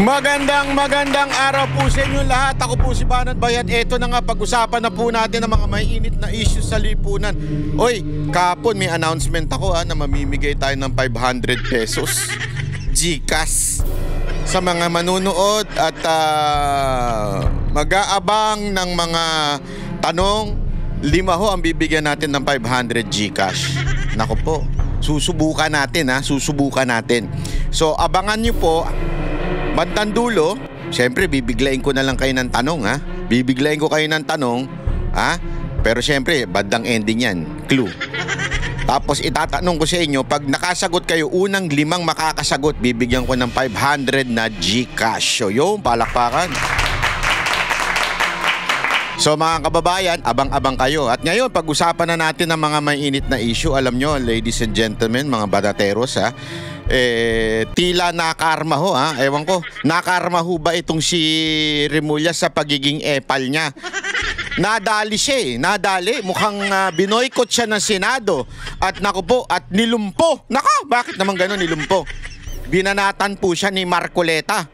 Magandang araw po sa inyo lahat. Ako po si Banat Bayad. Ito na nga, pag-usapan na po natin ang mga may init na issues sa lipunan. Oy, kahapon may announcement ako na mamimigay tayo ng 500 pesos GCash sa mga manunood at mag-aabang ng mga tanong. 5 ho ang bibigyan natin ng 500 GCash. Nako po, susubukan natin susubukan natin. So abangan nyo po. Bandang dulo, siyempre bibiglayin ko na lang kayo ng tanong Bibiglayin ko kayo ng tanong Pero siyempre, bandang ending yan, clue. Tapos itatanong ko sa inyo, pag nakasagot kayo, unang 5 makakasagot, bibigyan ko ng 500 na GCash. So yung palakpakan. So mga kababayan, abang-abang kayo. At ngayon, pag-usapan na natin ang mga may init na issue. Alam nyo, ladies and gentlemen, mga badateros tila nakarma ho Ewan ko, nakarma ho ba itong si Remulla sa pagiging epal niya? Nadali siya nadali. Mukhang binoykot siya ng Senado. At naku po, at nilumpo. Nako, bakit naman gano'n nilumpo? Binanatan po siya ni Marcoleta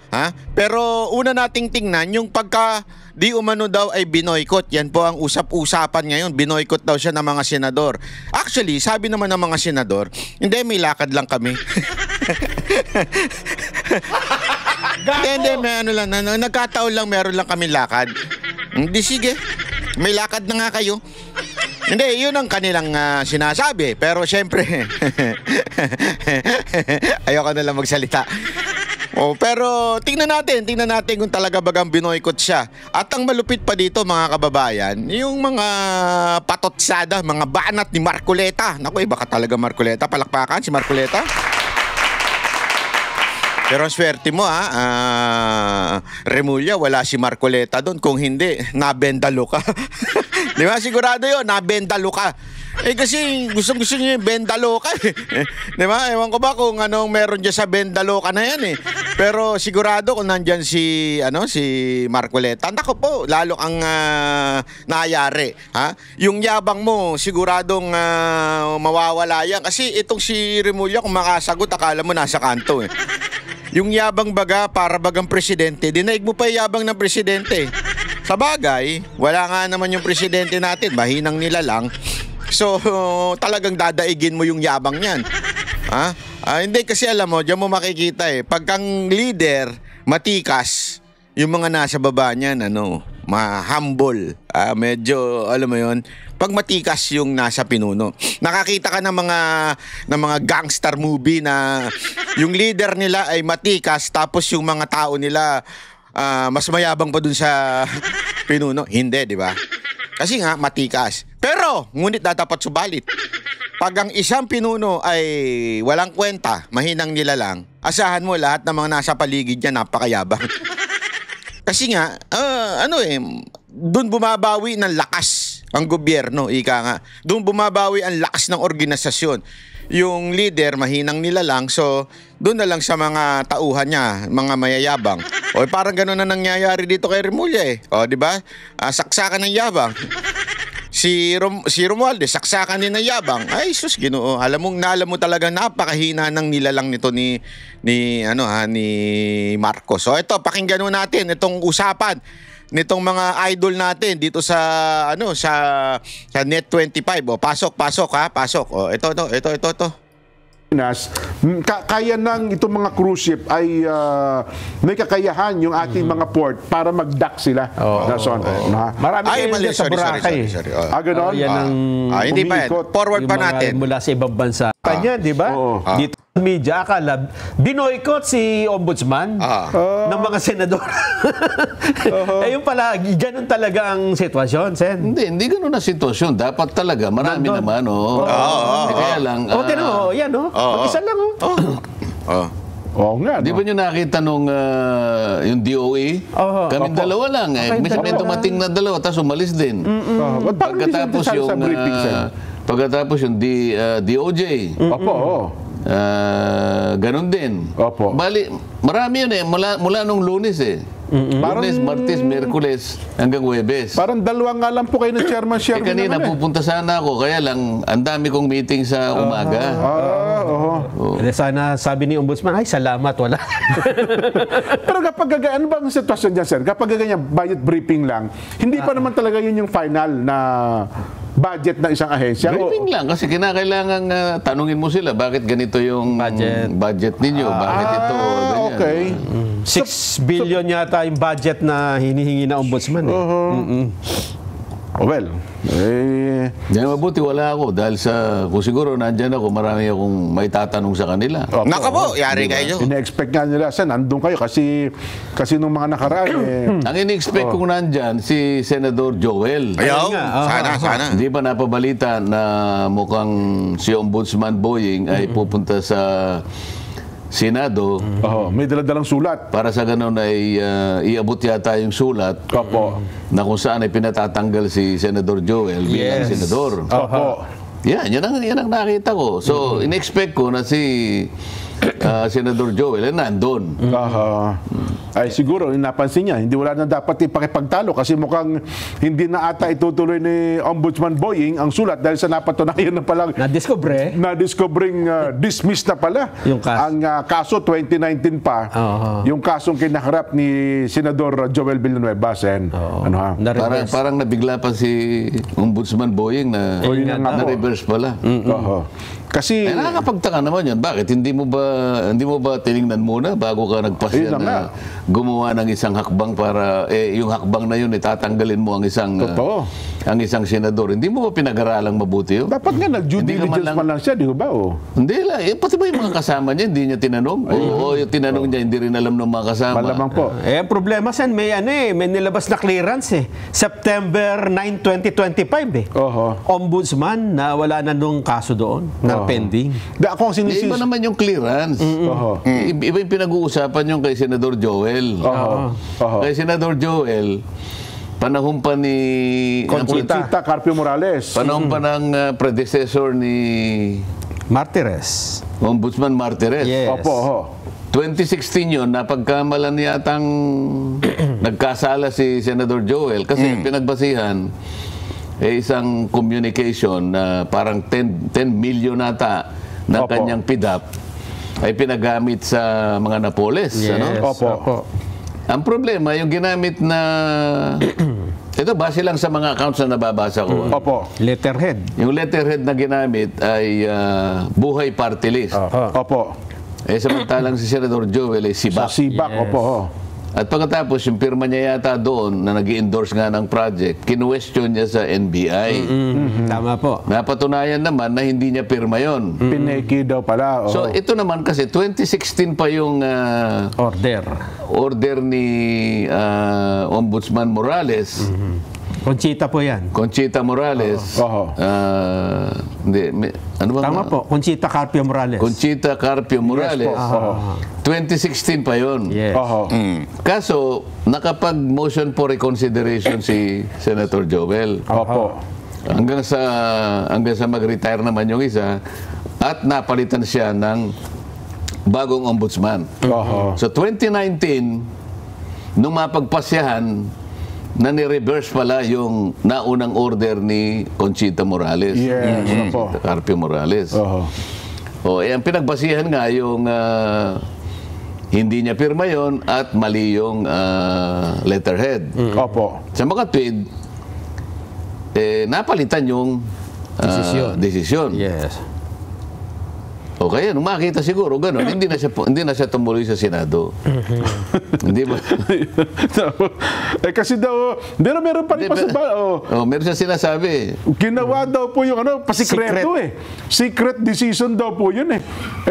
Pero una nating tingnan yung pagka di umano daw ay binoykot. Yan po ang usap-usapan ngayon. Binoykot daw siya ng mga senador. Actually, sabi naman ng mga senador, hindi, may lakad lang kami. Hindi, may ano lang, nagkataon lang, meron lang kami lakad. Hindi, sige, may lakad na nga kayo. Hindi, yun ang kanilang sinasabi. Pero syempre, ayoko na lang magsalita. Pero tingnan natin kung talaga bagang binoykot siya. At ang malupit pa dito, mga kababayan, yung mga patotsada, mga banat ni Marcoleta. Naku, baka talaga Marcoleta, palakpakan si Marcoleta. Pero ang swerte mo Remulla, wala si Marcoleta doon. Kung hindi, nabendalo ka. Di ba? Sigurado yun, nabendalo ka. Kasi gusto niyo yung bendalo ka Di ba? Ewan ko ba kung anong meron dyan sa bendalo ka na yan Pero sigurado kung nandyan si Marcoleta, nako po, lalo ang nangyari. Yung yabang mo, siguradong mawawala yan. Kasi itong si Remulla, kung makasagot, akala mo nasa kanto Yung yabang baga, para bagang presidente, dinaig mo pa yung yabang ng presidente. Sa bagay, wala nga naman yung presidente natin, mahinang nila lang. So, talagang dadaigin mo yung yabang niyan. Hindi, kasi alam mo, diyan mo makikita pagkang leader, matikas, yung mga nasa baba niyan, humble. Medyo, alam mo yun, pag matikas yung nasa pinuno. Nakakita ka ng mga gangster movie na yung leader nila ay matikas, tapos yung mga tao nila mas mayabang pa dun sa pinuno. Hindi, di ba? Kasi nga, matikas. Pero, ngunit dapat subalit. Pag ang isang pinuno ay walang kwenta, mahinang nila lang, asahan mo lahat ng mga nasa paligid niya napakayabang. Kasi nga, doon bumabawi ng lakas ang gobyerno, ika nga. Doon bumabawi ang lakas ng organisasyon. Yung leader, mahinang nila lang, so doon na lang sa mga tauhan niya, mga mayayabang. Parang gano'n na nangyayari dito kay Remulla di ba? Saksakan ng yabang. Si Romualdez, saksakan din ng yabang. Ay, sus, Ginoo. Alam mo talaga napakahina ng nilalang nito ni Marcos. So ito, pakinggan natin itong usapan nitong mga idol natin dito sa Net25. Pasok. Ito. Kaya nang itong mga cruise ship ay may kakayahan yung ating mga port para mag-dock sila. Marami kayo sa Boracay. Ganon? Yan ang hindi pa yan. Forward pa natin. Mula sa ibang bansa. Kanya, di ba? Dito sa media, akala, binoykot si Ombudsman ng mga senador. Yung pala, ganun talaga ang sitwasyon, Sen. Hindi ganun ang sitwasyon. Dapat talaga, marami naman. Kaya lang. Tinan mo, yan, isa lang, nga, di ba nyo nakita nung yung DOE? Kaming dalawa lang. May dumating na dalawa, tapos umalis din. Pagkatapos yung DOJ. Ganon din. Bali, marami yun mula nung Lunes Lunes, Martes, Miyerkules hanggang Huwebes. Parang 2 nga lang po kayo ng chairman. Kanina pupunta sana ako, kaya lang ang dami kong meeting sa umaga. Sana sabi ni Ombudsman, ay salamat, wala. Pero kapag ano ba ang sitwasyon dyan, sir? Kapag ganyan, budget briefing lang, hindi pa naman talaga yun yung final na budget ng isang ahensya. Briefing lang kasi kinakailangan tanungin mo sila bakit ganito yung budget ninyo, bakit ito, ganyan. Okay. 6 billion yata yung budget na hinihingi na Ombudsman. Well, mabuti wala ako dahil kung siguro nandyan ako, marami akong may tatanong sa kanila. Naka po, yari kayo. Ina-expect nga nila, nandun kayo kasi nung mga nakaraan Ang in-expect kong nandyan, si Senador Joel. Ayaw, sana. Hindi ba napabalita na mukhang si Ombudsman Boying ay pupunta sa Senado may daladalang sulat. para sa ganun ay iabot yata yung sulat na kung saan ay pinatatanggal si Senador Joel bilang senador. Yan ang nakita ko. So, in-expect ko na si Senador Joel nandun. Ay siguro, napansin niya, hindi wala na dapat ipakipagtalo kasi mukhang hindi na ata itutuloy ni Ombudsman Boying ang sulat dahil sa napatunayan na palang na-discovering dismissed na pala yung kaso. Ang kaso 2019 pa, yung kasong kinaharap ni Senador Joel Villanueva. Parang nabigla pa si Ombudsman Boying na na-reverse pala. Kasi nakakapagtaka naman yan. Bakit hindi mo ba tiningnan muna bago ka nagpasya na gumawa ng isang hakbang para yung hakbang na yun itatanggalin mo ang isang senador. Hindi mo ba pinag-aralang mabuti yun? dapat nga nag-due diligence pa lang siya, di ba? Hindi lang. Pati ba yung mga kasama niya hindi niya tinanong? O yung tinanong niya hindi rin alam ng mga kasama? Malamang po. Ang problema sen may nilabas na clearance September 9, 2025 Ombudsman na wala na nung kaso doon na pending. Ako ang iba naman yung clearance. Iba yung pinag-uusapan yung kay Senador Joel. Kay Senador Joel, panahon pa ni Conchita Carpio Morales. Panahon pa ng predecessor ni Martires. Ombudsman Martires. Yes. 2016 yun, napagkamalan yatang nagkasala si Senador Joel kasi pinagbasihan isang communication na parang 10 million nata ng kanyang PIDAP ay pinagamit sa mga Napoles. Yes. Ang problema, yung ginamit na ito, base lang sa mga accounts na nababasa ko. Letterhead. Yung letterhead na ginamit ay Buhay Party List. Samantalang si Senador Joel ay Sibak. At pagkatapos, yung pirma niya yata doon na nag-endorse nga ng project, kinuwestiyon niya sa NBI. Tama po. Napatunayan naman na hindi niya pirma yon. Pineki daw pala. So, ito naman kasi, 2016 pa yung order ni Ombudsman Morales. Conchita po yan. Conchita Morales. Ano ba? Tama po. Conchita Carpio Morales. Conchita Carpio Morales. 2016 pa yun. Yes. Kaso, nakapag-motion for reconsideration si Senator Joel. Hanggang sa mag-retire naman yung isa at napalitan siya ng bagong ombudsman. So 2019, nung mapagpasyahan, na ni-reverse pala yung naunang order ni Conchita Morales. Carpio Morales. Ang pinagbasihan nga yung hindi niya pirma yon at mali yung letterhead. Sa mga tweet, napalitan yung desisyon. Yes. Okay, nung makita siguro gano'n, hindi na siya tumuloy sa Senado. Hindi ba? Kasi daw, meron pa rin meron siya sinasabi. Ginawa daw po yung pasikreto Secret decision daw po yun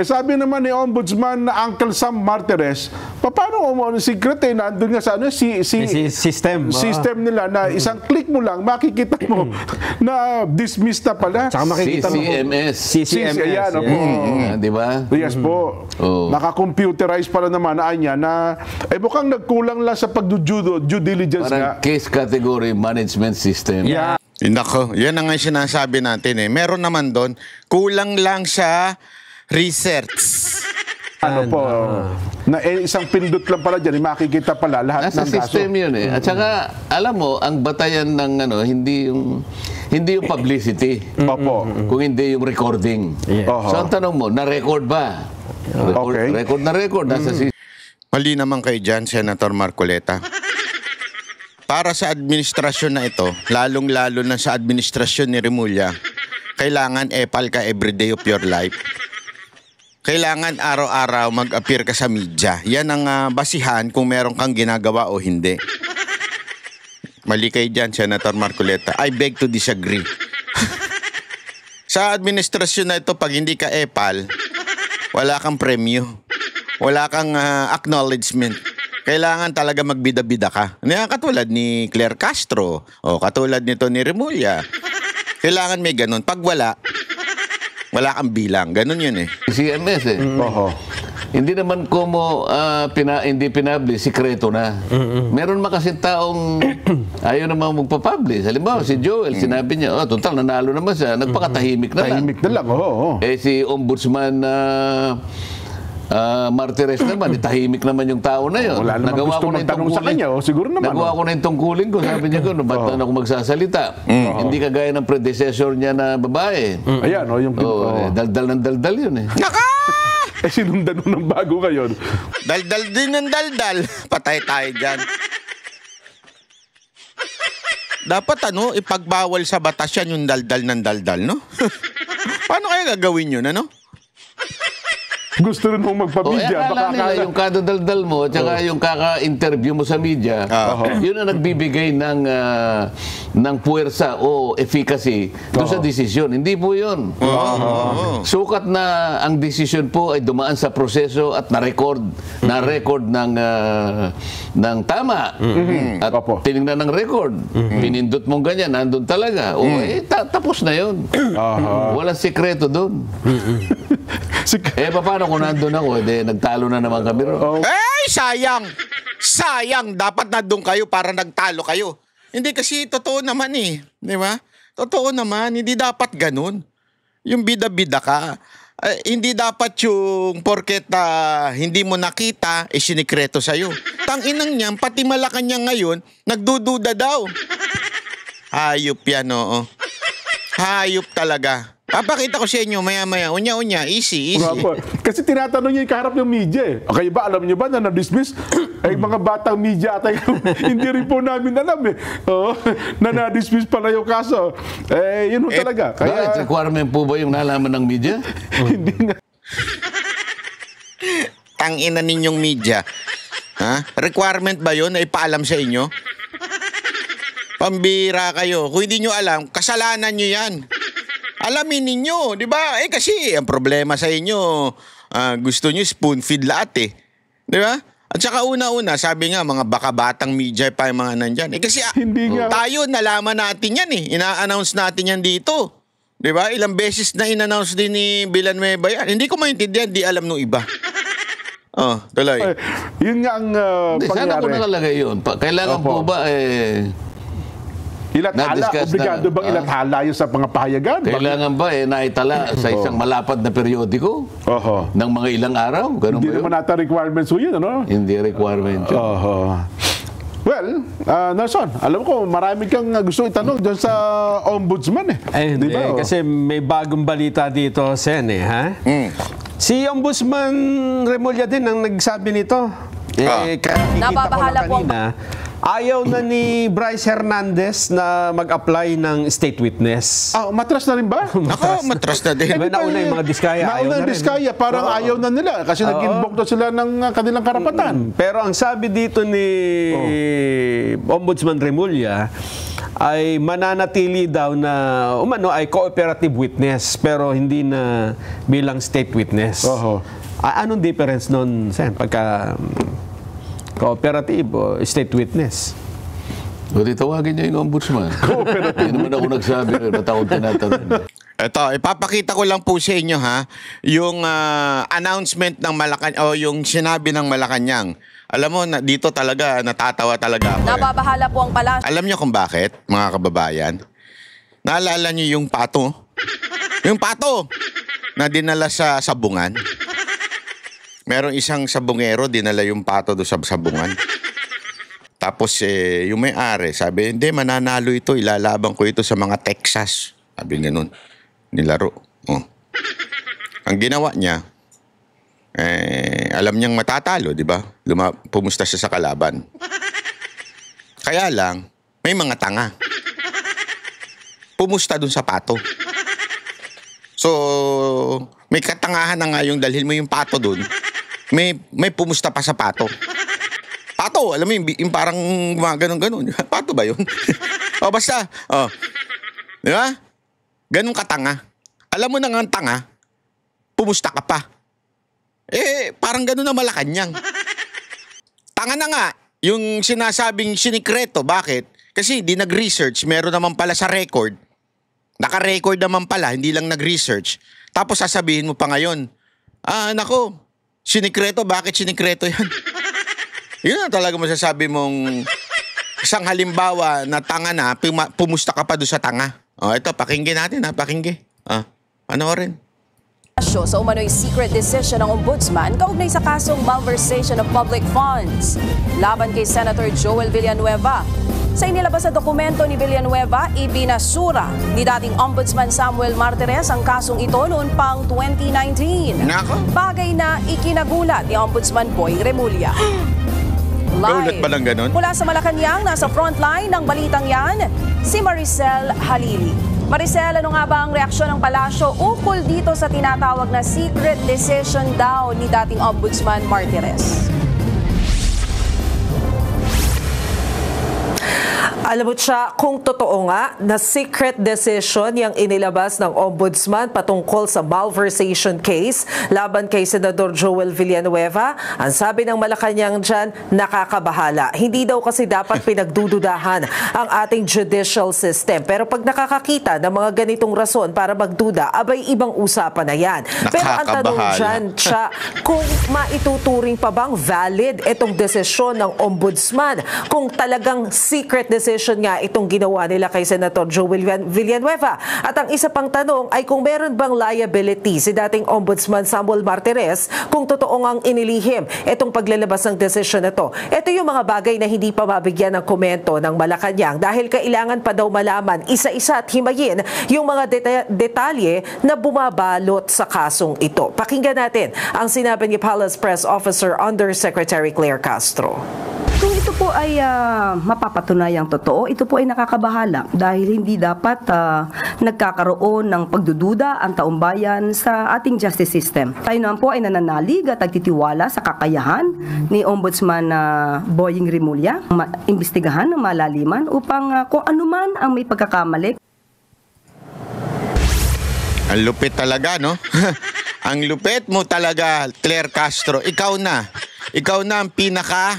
sabi naman ni Ombudsman na Uncle Sam Martires, paano secret nandun nga sa system nila na isang click mo lang, makikita mo na dismissed na pala. Tsaka makikita mo CCMS. Ayan, di ba? Yes po. Naka-computerize pala naman na mukhang nagkulang lang sa pag-due diligence parang case category management system. Nako, yan ang sinasabi natin Meron naman doon, kulang lang sa research. Na isang pindot lang pala dyan, makikita pala lahat ng kaso. Nasa system yun At saka, alam mo, ang batayan ng hindi yung publicity. Kung hindi yung recording. So, ang tanong mo, na-record ba? Okay. Record na record. Nasa Mali naman kayo dyan, Senator Marcoleta. Para sa administrasyon na ito, lalong-lalo na sa administrasyon ni Remulla, kailangan epal ka everyday of your life. Kailangan araw-araw mag-appear ka sa media. Yan ang basihan kung meron kang ginagawa o hindi. Mali kayo dyan, Senator Marcoleta. I beg to disagree. Sa administrasyon na ito, pag hindi ka epal, wala kang premyo. Wala kang acknowledgement. Kailangan talaga magbida-bida ka. Katulad ni Claire Castro o katulad nito ni Remulla. Kailangan may ganun. Pag wala kang bilang. Ganun yun eh. CMS eh. Hindi naman hindi pinabli, sikreto na. Meron kasi taong ayaw naman magpapublish. Halimbawa, si Joel, sinabi niya, total, nanalo naman siya. Nagpakatahimik na lang. Tahimik na lang, Si Ombudsman Martires naman, tahimik naman yung tao na yun. Wala naman gusto magtanong sa kanya, siguro naman. Nagawa ko na yung tungkulin ko, sabi niya ko, ba't na ako magsasalita? Hindi kagaya ng predecessor niya na babae. Ayan, yung daldal ng daldal yun eh. Naka! Sinundan mo ng bago ngayon. Daldal din ng daldal. Patay tayo dyan. Dapat ipagbawal sa batas yan yung daldal ng daldal, no? Paano kaya gagawin yun, ano? Gusto rin mong magpa-media. Akala nila yung kadadaldal mo at saka yung kaka-interview mo sa media, yun ang nagbibigay ng puwersa o efficacy doon sa desisyon. Hindi po yun. Sukat na ang desisyon po ay dumaan sa proseso at na-record ng tama. At tinignan ng record. Pinindot mong ganyan, nandun talaga. Tapos na yun. Walang sikreto doon. Paano kung nandun ako? Nagtalo na naman kami ron. Sayang! Sayang! Dapat nandun kayo para nagtalo kayo. Hindi kasi totoo naman eh. Di ba? Totoo naman. Hindi dapat ganun. Yung bida-bida ka. Hindi dapat yung porket hindi mo nakita, sinikreto sa'yo. Tanginang niyan, pati Malacanang ngayon, nagdududa daw. Hayop yan, oo. Hayop talaga. Papakita ko sa inyo maya-maya. Unya-unya. Easy. Kasi tinatanong niya yung kaharap ng media eh. Okay ba? Alam niyo ba na na-dismiss? Mga batang media at hindi rin po namin alam eh. Na na-dismiss pala yung kaso. Yun talaga. Bakit? Requirement po ba yung nalaman ng media? Hindi nga. Tangina ninyong media. Requirement ba yun na ipaalam sa inyo? Pambira kayo. Kung hindi nyo alam, kasalanan nyo yan. Alamin ninyo, di ba? Kasi ang problema sa inyo, gusto nyo spoon feed lahat eh. Di ba? At saka una-una, sabi nga, mga baka-batang media pa yung mga nandyan. Kasi tayo, nalaman natin yan eh. Ina-announce natin yan dito. Di ba? Ilang beses na in-announce din ni Villanueva yan. Hindi ko maintindihan, di alam nung iba. Tuloy. Yun nga ang pangyari. Sana ko nakalagay yun. Kailangan po ba ilathala, obligado bang ilathala yun sa mga pahayagan? Kailangan ba naitala sa isang malapad na periodiko? Ng mga ilang araw? Ganun hindi naman nata requirements yun, ano? Hindi requirement yun. Well, Nelson, alam ko, marami kang gusto itanong dyan sa ombudsman eh. Hindi, diba? kasi may bagong balita dito, Sen, ha? Si Ombudsman Remulla din ang nagsabi nito. Nababahala po ayaw na ni Bryce Hernandez na mag-apply ng state witness. Matras na rin ba? Matras na din. Nauna yung mga Diskaya. Nauna yung Diskaya, parang ayaw na nila kasi nag-invoke na sila ng kanilang karapatan. Pero ang sabi dito ni Ombudsman Remulla ay mananatili daw na ay cooperative witness pero hindi na bilang state witness. Anong difference nun, Sen, pagka cooperative o state witness? Tawagin niya yung ombudsman. Hindi naman ako nagsabi rin. Ba't ako tinatanong? Ito, ipapakita ko lang po sa inyo yung announcement ng Malacanang o yung sinabi ng Malacanang. Alam mo, dito talaga, natatawa talaga ako. Nababahala po ang palasyo. Alam niyo kung bakit, mga kababayan? Naalala niyo yung pato? Yung pato na dinala sa sabungan. Merong isang sabungero, dinala yung pato do sa sabungan. Tapos yung may-ari, sabi, hindi, mananalo ito, ilalaban ko ito sa mga Texas. Sabi ganun, nilaro. Ang ginawa niya, alam niyang matatalo, di ba? Pumusta siya sa kalaban. Kaya lang, may mga tanga. Pumusta dun sa pato. So, may katangahan na nga yung dalhin mo yung pato dun. May pumusta pa sa pato. Pato, alam mo yung parang ganon-ganon. Pato ba yun? O basta, di ba? Ganun katanga. Alam mo na nga ang tanga, pumusta ka pa. Parang ganun na Malacanang. Tanga na nga, yung sinasabing sinikreto. Bakit? Kasi di nag-research, meron naman pala sa record. Naka-record naman pala, hindi lang nag-research. Tapos sasabihin mo pa ngayon, nako, sinikreto, bakit sinikreto yan? Yun na talaga masasabi mong isang halimbawa na tanga na, pumusta ka pa doon sa tanga. Ito, pakinggan natin pakinggan. Panoorin. Sa umano'y secret decision ng Ombudsman kaugnay sa kasong malversation of public funds laban kay Senator Joel Villanueva. Sa inilabas na dokumento ni Villanueva, ibinasura ni dating Ombudsman Samuel Martires ang kasong ito noon pang 2019. Bagay na ikinagulat ni Ombudsman Boying Remulla. Kaulat ba lang ganun? Mula sa Malacanang, nasa frontline ng balitang yan, si Maricel Halili. Maricel, ano nga ba ang reaksyon ng palasyo ukol dito sa tinatawag na secret decision daw ni dating Ombudsman Martires? Alam mo siya, kung totoo nga na secret decision yung inilabas ng Ombudsman patungkol sa malversation case laban kay Senador Joel Villanueva, ang sabi ng Malacanang dyan, nakakabahala. Hindi daw kasi dapat pinagdududahan ang ating judicial system. Pero pag nakakakita ng mga ganitong rason para magduda, abay ibang usapan na yan. Pero ang tanong dyan siya, kung maituturing pa bang valid itong desisyon ng Ombudsman kung talagang secret decision nga itong ginawa nila kay Senator Joel Villanueva. At ang isa pang tanong ay kung meron bang liability si dating Ombudsman Samuel Martires kung totoo ngang inilihim itong paglalabas ng desisyon na to. Ito yung mga bagay na hindi pa mabigyan ng komento ng Malacanang dahil kailangan pa daw malaman isa-isa at himayin yung mga detalye na bumabalot sa kasong ito. Pakinggan natin ang sinabi ni Palace Press Officer Undersecretary Claire Castro. Kung ito po ay mapapatunayang totoo, ito po ay nakakabahala dahil hindi dapat nagkakaroon ng pagdududa ang taumbayan sa ating justice system. Tayo naman po ay nananalig at nagtitiwala sa kakayahan ni Ombudsman Boying Remulla imbestigahan ng malaliman upang kung anuman ang may pagkakamali. Ang lupit talaga, no? Ang lupit mo talaga, Claire Castro. Ikaw na ang pinaka...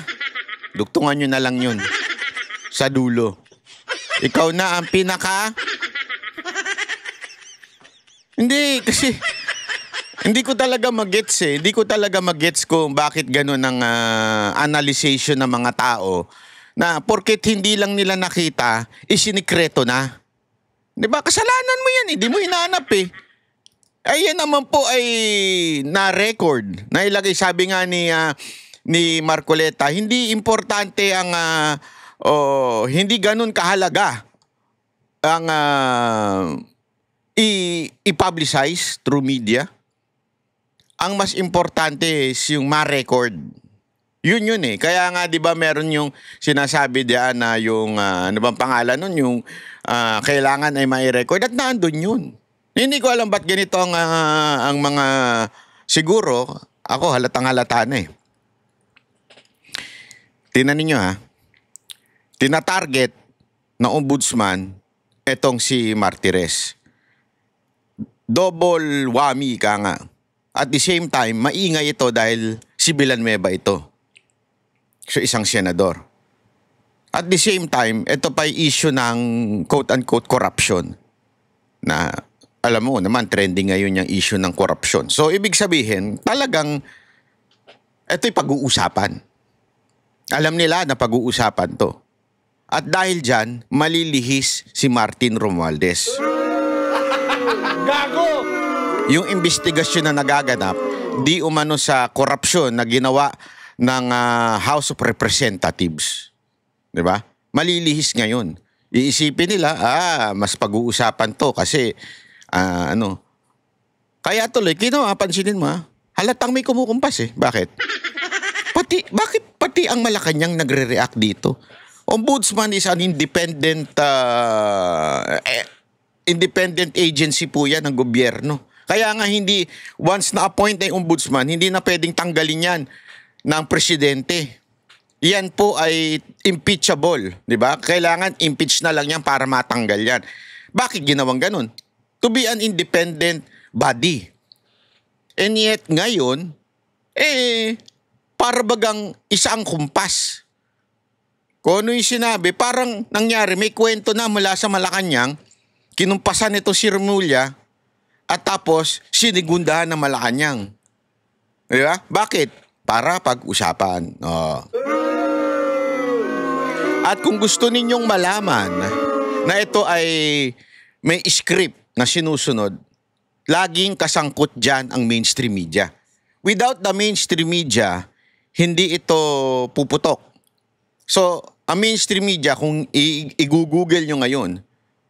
Dugtungan nyo na lang yun sa dulo. Ikaw na ang pinaka... Hindi, kasi... Hindi ko talaga mag-gets Hindi ko talaga mag-gets kung bakit ganun ang analyzation ng mga tao na porket hindi lang nila nakita, isinikreto na. Diba? Kasalanan mo yan Hindi mo hinahanap Ayan naman po ay na-record. Nailagay, sabi nga ni Marcoleta, hindi importante ang hindi ganun kahalaga ang i-publicize through media. Ang mas importante is yung ma-record. Yun Kaya nga 'di ba meron yung sinasabi diyan na yung ano bang pangalan nun, yung kailangan ay mai-record at naandun yun. Hindi ko alam ba't ganito ang mga siguro ako halatang-halata na Tingnan ninyo Tina-target na ombudsman etong si Martires. Double whammy ka nga. At the same time, maingay ito dahil si Villanueva ito. So isang senador. At the same time, ito pa issue ng quote-unquote corruption. Na alam mo naman, trending ngayon yung issue ng corruption. So ibig sabihin, talagang ito'y pag-uusapan. Alam nila na pag-uusapan to. At dahil dyan, malilihis si Martin Romualdez. Gago! Yung investigasyon na nagaganap, di umano sa korupsyon na ginawa ng House of Representatives. Diba? Malilihis ngayon. Iisipin nila, mas pag-uusapan to kasi, Kaya tuloy, pansinin mo Halatang may kumukumpas eh. Bakit? Bakit pati ang Malacanang nagre-react dito? Ombudsman is an independent independent agency po yan ng gobyerno. Kaya nga hindi, once na-appoint na yung ombudsman, hindi na pwedeng tanggalin yan ng presidente. Yan po ay impeachable, di ba? Kailangan impeach na lang yan para matanggal yan. Bakit ginawang ganun? To be an independent body. And yet ngayon, para bagang isang kumpas. Kung ano yung sinabi, parang nangyari, may kwento na mula sa Malacanang, kinumpasan ito si Remulla, at tapos sinigundahan ng Malacanang. Di ba? Bakit? Para pag-usapan. Oh. At kung gusto ninyong malaman na ito ay may script na sinusunod, laging kasangkot dyan ang mainstream media. Without the mainstream media, hindi ito puputok. So, ang mainstream media, kung i-google nyo ngayon,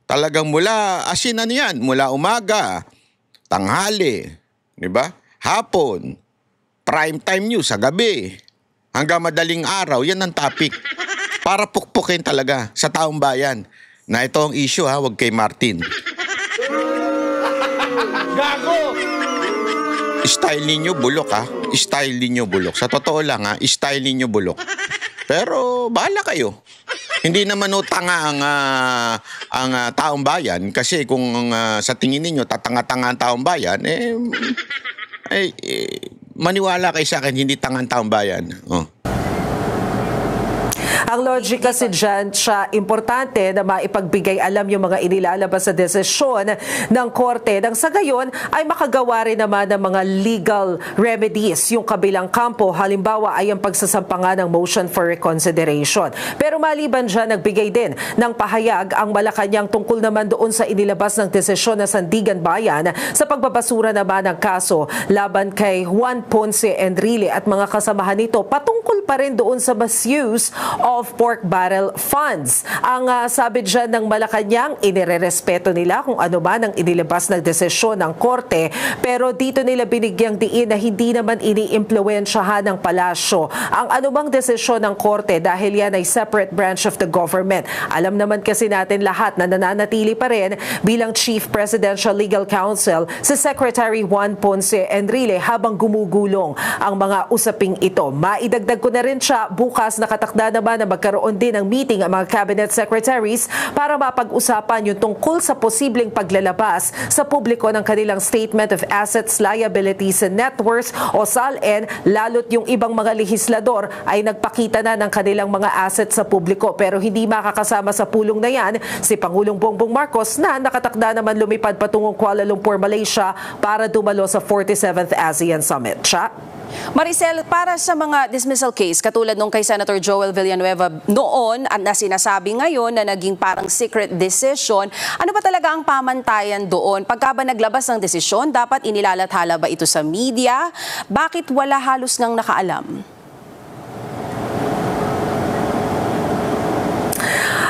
talagang mula, ano yan, mula umaga, tanghali, di ba? Hapon, prime time news sa gabi, hanggang madaling araw, yan ang topic. Para pukpukin talaga sa taong bayan na ito ang issue ha, wag kay Martin. Gago! Style ninyo bulok ha. Style ninyo bulok. Sa totoo lang ha, style ninyo bulok. Pero bahala kayo. Hindi naman tanga ang taong bayan kasi kung sa tingin niyo tatanga-tanga ang taong bayan, maniwala kayo sa akin, hindi tanga ang taong bayan. Oh. Ang logic kasi dyan, siya importante na maipagbigay alam yung mga inilalabas sa desisyon ng korte nang sa gayon ay makagawa rin naman ng mga legal remedies yung kabilang kampo. Halimbawa ay ang pagsasampa ng motion for reconsideration. Pero maliban dyan, nagbigay din ng pahayag ang Malacanang tungkol naman doon sa inilabas ng desisyon ng Sandigan Bayan sa pagbabasura naman ng kaso laban kay Juan Ponce Enrile at mga kasamahan nito patungkol pa rin doon sa misuse of pork barrel funds. Ang sabi dyan ng Malacanang, inirerespeto nila kung ano man ang inilabas ng desisyon ng korte, pero dito nila binigyang diin na hindi naman iniimpluwensyahan ng palasyo ang anumang desisyon ng korte dahil yan ay separate branch of the government. Alam naman kasi natin lahat na nananatili pa rin bilang Chief Presidential Legal Counsel si Secretary Juan Ponce Enrile habang gumugulong ang mga usaping ito. Maidagdag ko na rin siya, bukas nakatakda naman na magkaroon din ng meeting ang mga cabinet secretaries para mapag-usapan yung tungkol sa posibleng paglalabas sa publiko ng kanilang Statement of Assets, Liabilities and Net Worth o SALN, lalo't yung ibang mga lehislador ay nagpakita na ng kanilang mga assets sa publiko. Pero hindi makakasama sa pulong na yan si Pangulong Bongbong Marcos na nakatakda naman lumipad patungong Kuala Lumpur, Malaysia para dumalo sa 47th ASEAN Summit. Siya? Maricel, para sa mga dismissal case, katulad nung kay Senator Joel Villanueva noon at na sinasabi ngayon na naging parang secret decision, ano ba talaga ang pamantayan doon? Pagka ba naglabas ng desisyon, dapat inilalathala ba ito sa media? Bakit wala halos ngang nakaalam?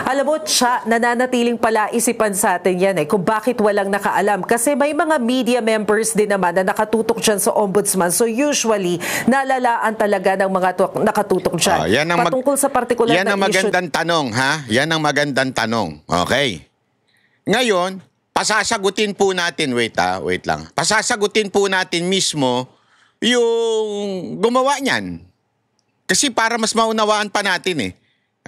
Alam mo, siya, nananatiling pala isipan sa atin yan kung bakit walang nakaalam. Kasi may mga media members din naman na nakatutok dyan sa ombudsman. So usually, nalalaan talaga ng mga nakatutok dyan. Patungkol sa partikular na issue. Yan ang magandang tanong, ha? Yan ang magandang tanong. Okay. Ngayon, pasasagutin po natin, wait lang. Pasasagutin po natin mismo yung gumawa niyan. Kasi para mas maunawaan pa natin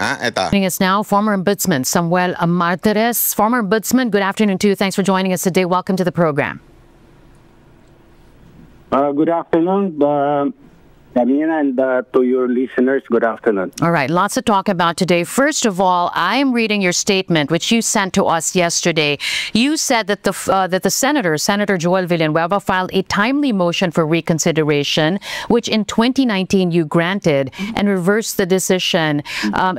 Joining us now, former Ombudsman Samuel Martires. Former Ombudsman, good afternoon to you. Thanks for joining us today. Welcome to the program. Good afternoon, Karina, and to your listeners, good afternoon. All right, lots to talk about today. First of all, I'm reading your statement, which you sent to us yesterday. You said that the Senator Joel Villanueva, filed a timely motion for reconsideration, which in 2019 you granted and reversed the decision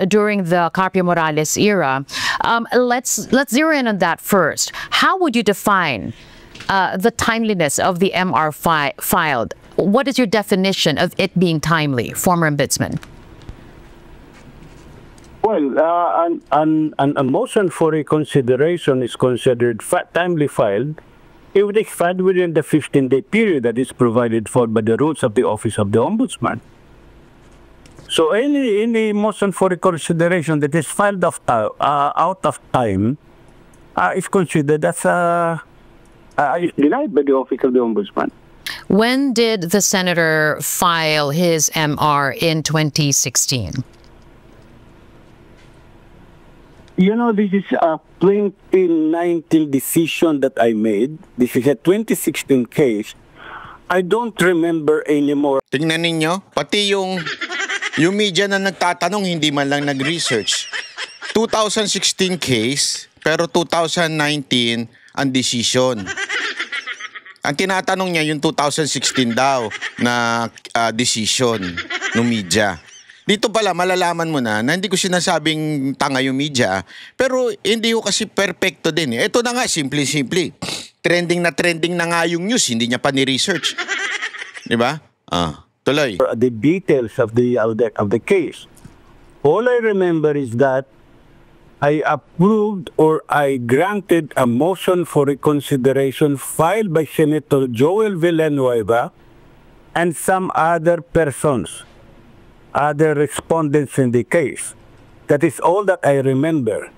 during the Carpio Morales era. Let's zero in on that first. How would you define the timeliness of the MR filed? What is your definition of it being timely, former Ombudsman? Well, a motion for reconsideration is considered timely filed it would expire within the 15-day period that is provided for by the rules of the Office of the Ombudsman. So any motion for reconsideration that is filed out of time is considered as denied by the Office of the Ombudsman. When did the senator file his MR in 2016? You know, this is a 2019 decision that I made. This is a 2016 case. I don't remember anymore. Tingnan ninyo, pati yung media na nagtatanong, hindi man lang nag-research. 2016 case, pero 2019 ang decision. Ang tinatanong niya yung 2016 daw na decision ng media. Dito pala malalaman mo na hindi ko sinasabing tanga yung media, pero hindi ko kasi perfecto din eh. Ito na nga, simple-simple. Trending na nga yung news, hindi niya pa ni-research. Di ba? Tuloy. The details of the case. All I remember is that I approved or I granted a motion for reconsideration filed by Senator Joel Villanueva and some other persons, other respondents in the case. That is all that I remember.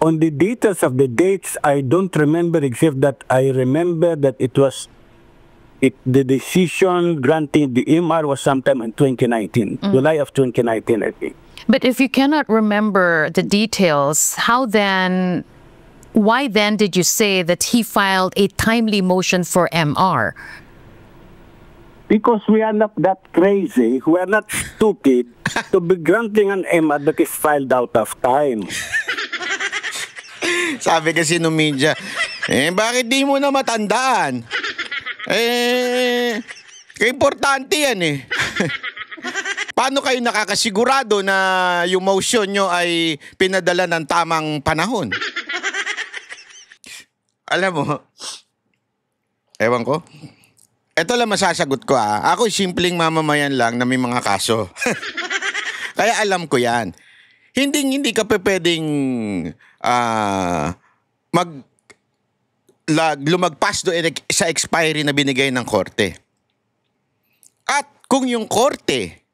On the details of the dates, I don't remember, except that I remember that the decision granting the MR was sometime in 2019, July of 2019, I think. But if you cannot remember the details, why then did you say that he filed a timely motion for MR? Because we are not that crazy, we are not stupid to be granting an MR that is filed out of time. Sabi kasi nung media, bakit di mo na matandaan? Importante yan eh. Paano kayo nakakasigurado na yung motion nyo ay pinadala ng tamang panahon? Alam mo, ewan ko. Ito lang masasagot ko Ako simpleng mamamayan lang na may mga kaso. Kaya alam ko yan. Hindi ka pwedeng lumagpas doon sa expiry na binigay ng korte. At kung yung korte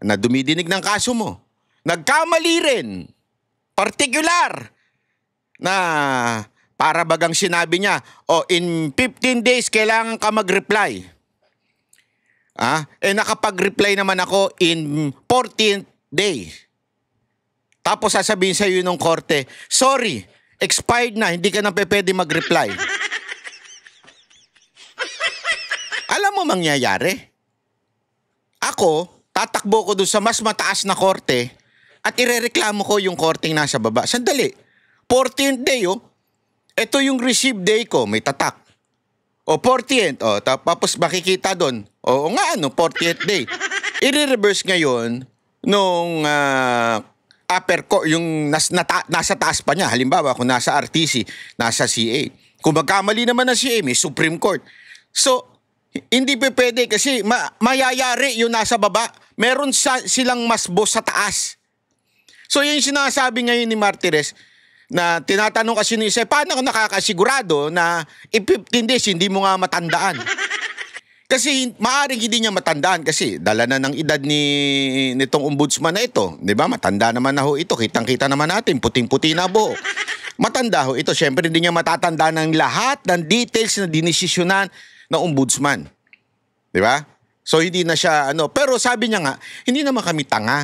na dumidinig ng kaso mo, nagkamali rin, particular, na para bagang sinabi niya, in 15 days kailangan ka mag-reply. Nakapag-reply naman ako in 14th day. Tapos sasabihin sa iyo ng korte, sorry, expired na, hindi ka na pwede mag-reply. Alam mo mangyayari? Ako, tatakbo ko doon sa mas mataas na korte at irereklamo ko yung korteng nasa baba. Sandali, 14th day ito yung receive day ko, may tatak. 14th, tapos makikita doon. 40th day. I-reverse ngayon nung upper court, yung nasa taas pa niya. Halimbawa, kung nasa RTC, nasa CA. Kung magkamali naman na CA, may Supreme Court. So, hindi pwede kasi mayayari yung nasa baba. Meron silang mas boss sa taas. So, yung sinasabi ngayon ni Martires, na tinatanong kasi ni isa, paano ka nakakasigurado na in 15 days hindi mo nga matandaan? Kasi maaring hindi niya matandaan kasi dala na ng edad nitong ombudsman na ito. Di ba? Matanda naman na ho ito. Kitang-kita naman natin. Puting-puti na buhok. Matanda ho ito. Siyempre hindi niya matatanda ng lahat ng details na dinesisyonan ng ombudsman. Di ba? So hindi na siya Pero sabi niya nga, hindi naman kami tanga.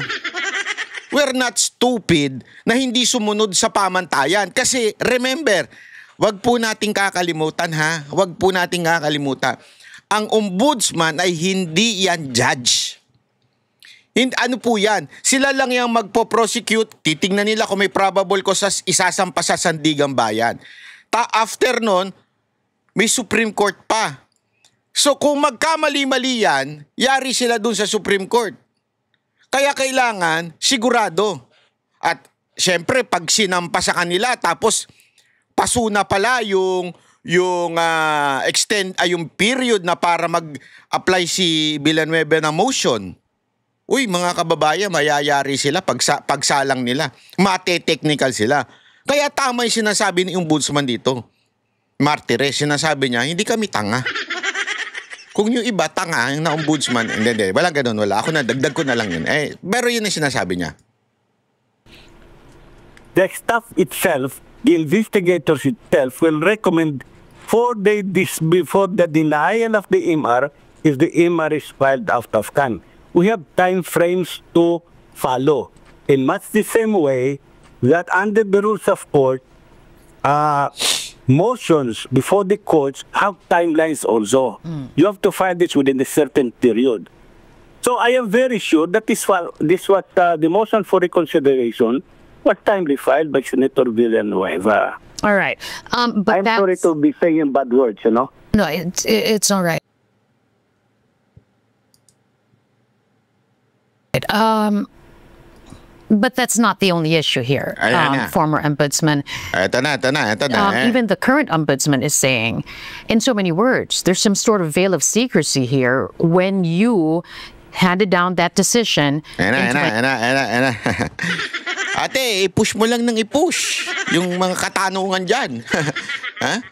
We're not stupid na hindi sumunod sa pamantayan. Kasi remember, wag po nating kakalimutan Wag po nating kakalimutan. Ang ombudsman ay hindi yan judge. Ano po yan? Sila lang yung magpo-prosecute. Titingnan nila kung may probable cause isasampa sa Sandigang Bayan. After nun, may Supreme Court pa. So kung magkamali-mali yan, yari sila dun sa Supreme Court. Kaya kailangan sigurado. At syempre pag sinampa sa kanila tapos pasuna pala yung period na para mag-apply si Villanueva ng motion. Uy, mga kababayan, mayayari sila pagsalang nila. Mate-technical sila. Kaya tama yung sinasabi ni ombudsman dito. Martires, sinasabi niya, hindi kami tanga. Kung yung iba, tanga, yung na-ombudsman, hindi, walang ganun, wala. Ako na, dagdag ko na lang yun. Pero yun yung sinasabi niya. The staff itself, the investigators itself, will recommend 4 days before the denial of the MR if the MR is filed out of time. We have time frames to follow. In much the same way that under the rules of court, motions before the courts have timelines also. You have to file this within a certain period. So I am very sure that this was the motion for reconsideration was timely filed by Senator Villanueva. All right. But I'm sorry to be saying bad words, you know. No, it's all right. But that's not the only issue here, former ombudsman. Even the current ombudsman is saying, in so many words, there's some sort of veil of secrecy here when you handed down that decision. Ate, i-push mo lang ng i-push yung mga katanungan dyan.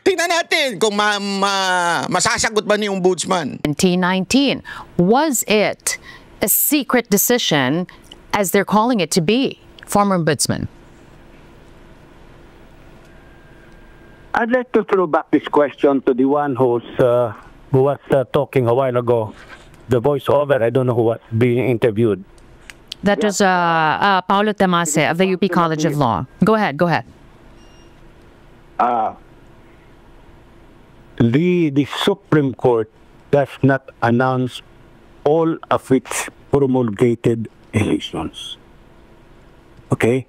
Tingnan natin kung masasagot ba ni ombudsman. 2019, was it a secret decision as they're calling it to be, former ombudsman? I'd like to throw back this question to the one who was talking a while ago, the voiceover. I don't know who was being interviewed. That was Paulo Tamase of the UP College of Law. Go ahead. The Supreme Court does not announce all of its promulgated elections. Okay?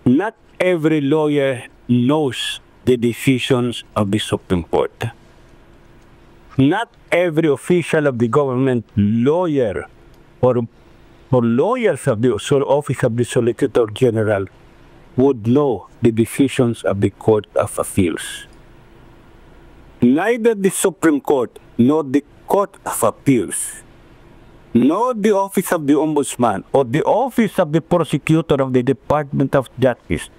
Not every lawyer knows the decisions of the Supreme Court. Not every official of the government, lawyer, or lawyers of the Office of the Solicitor General would know the decisions of the Court of Appeals. Neither the Supreme Court nor the Court of Appeals nor the Office of the Ombudsman or the Office of the Prosecutor of the Department of Justice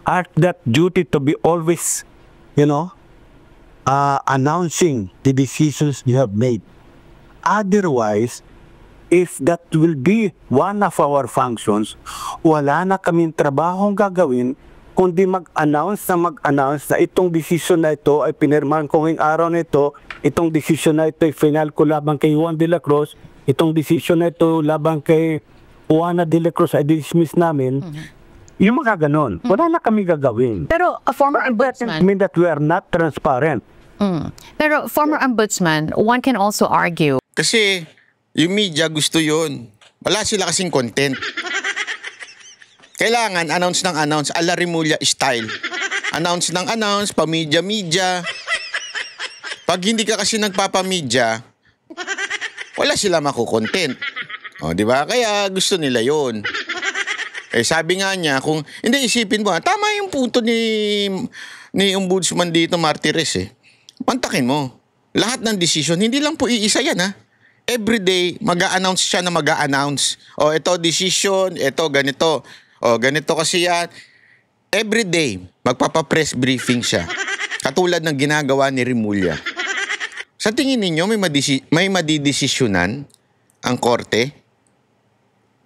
are that duty to be always, announcing the decisions you have made. Otherwise, if that will be one of our functions, wala na kaming trabahong gagawin kundi mag-announce na itong decision na ito ay pinirmahan ko ngayong araw na ito, itong decision na ito ay final ko labang kay Juan de la Cruz, itong decision na ito labang kay Juana de la Cruz ay dismiss namin. Yung mga ganon, wala na kami gagawin. Pero a former ombudsman... I mean that we are not transparent. Pero former ombudsman, one can also argue... Kasi yung media gusto yun. Wala sila kasing content. Kailangan announce ng announce, ala Remulla style. Announce ng announce, pamidya-midya. Pag hindi ka kasi nagpapamidya, wala sila makukontent. O, di ba? Kaya gusto nila yun. Sabi nga niya, kung hindi isipin mo, tama yung punto ni Ombudsman dito, Martires Pantakin mo. Lahat ng decision, hindi lang po iisa yan Every day, mag-a-announce siya na mag-a-announce. O, ito decision, ito ganito. O, ganito kasi yan. Every day, magpapa-press briefing siya. Katulad ng ginagawa ni Remulla. Sa tingin ninyo, may madidesisyonan ang korte?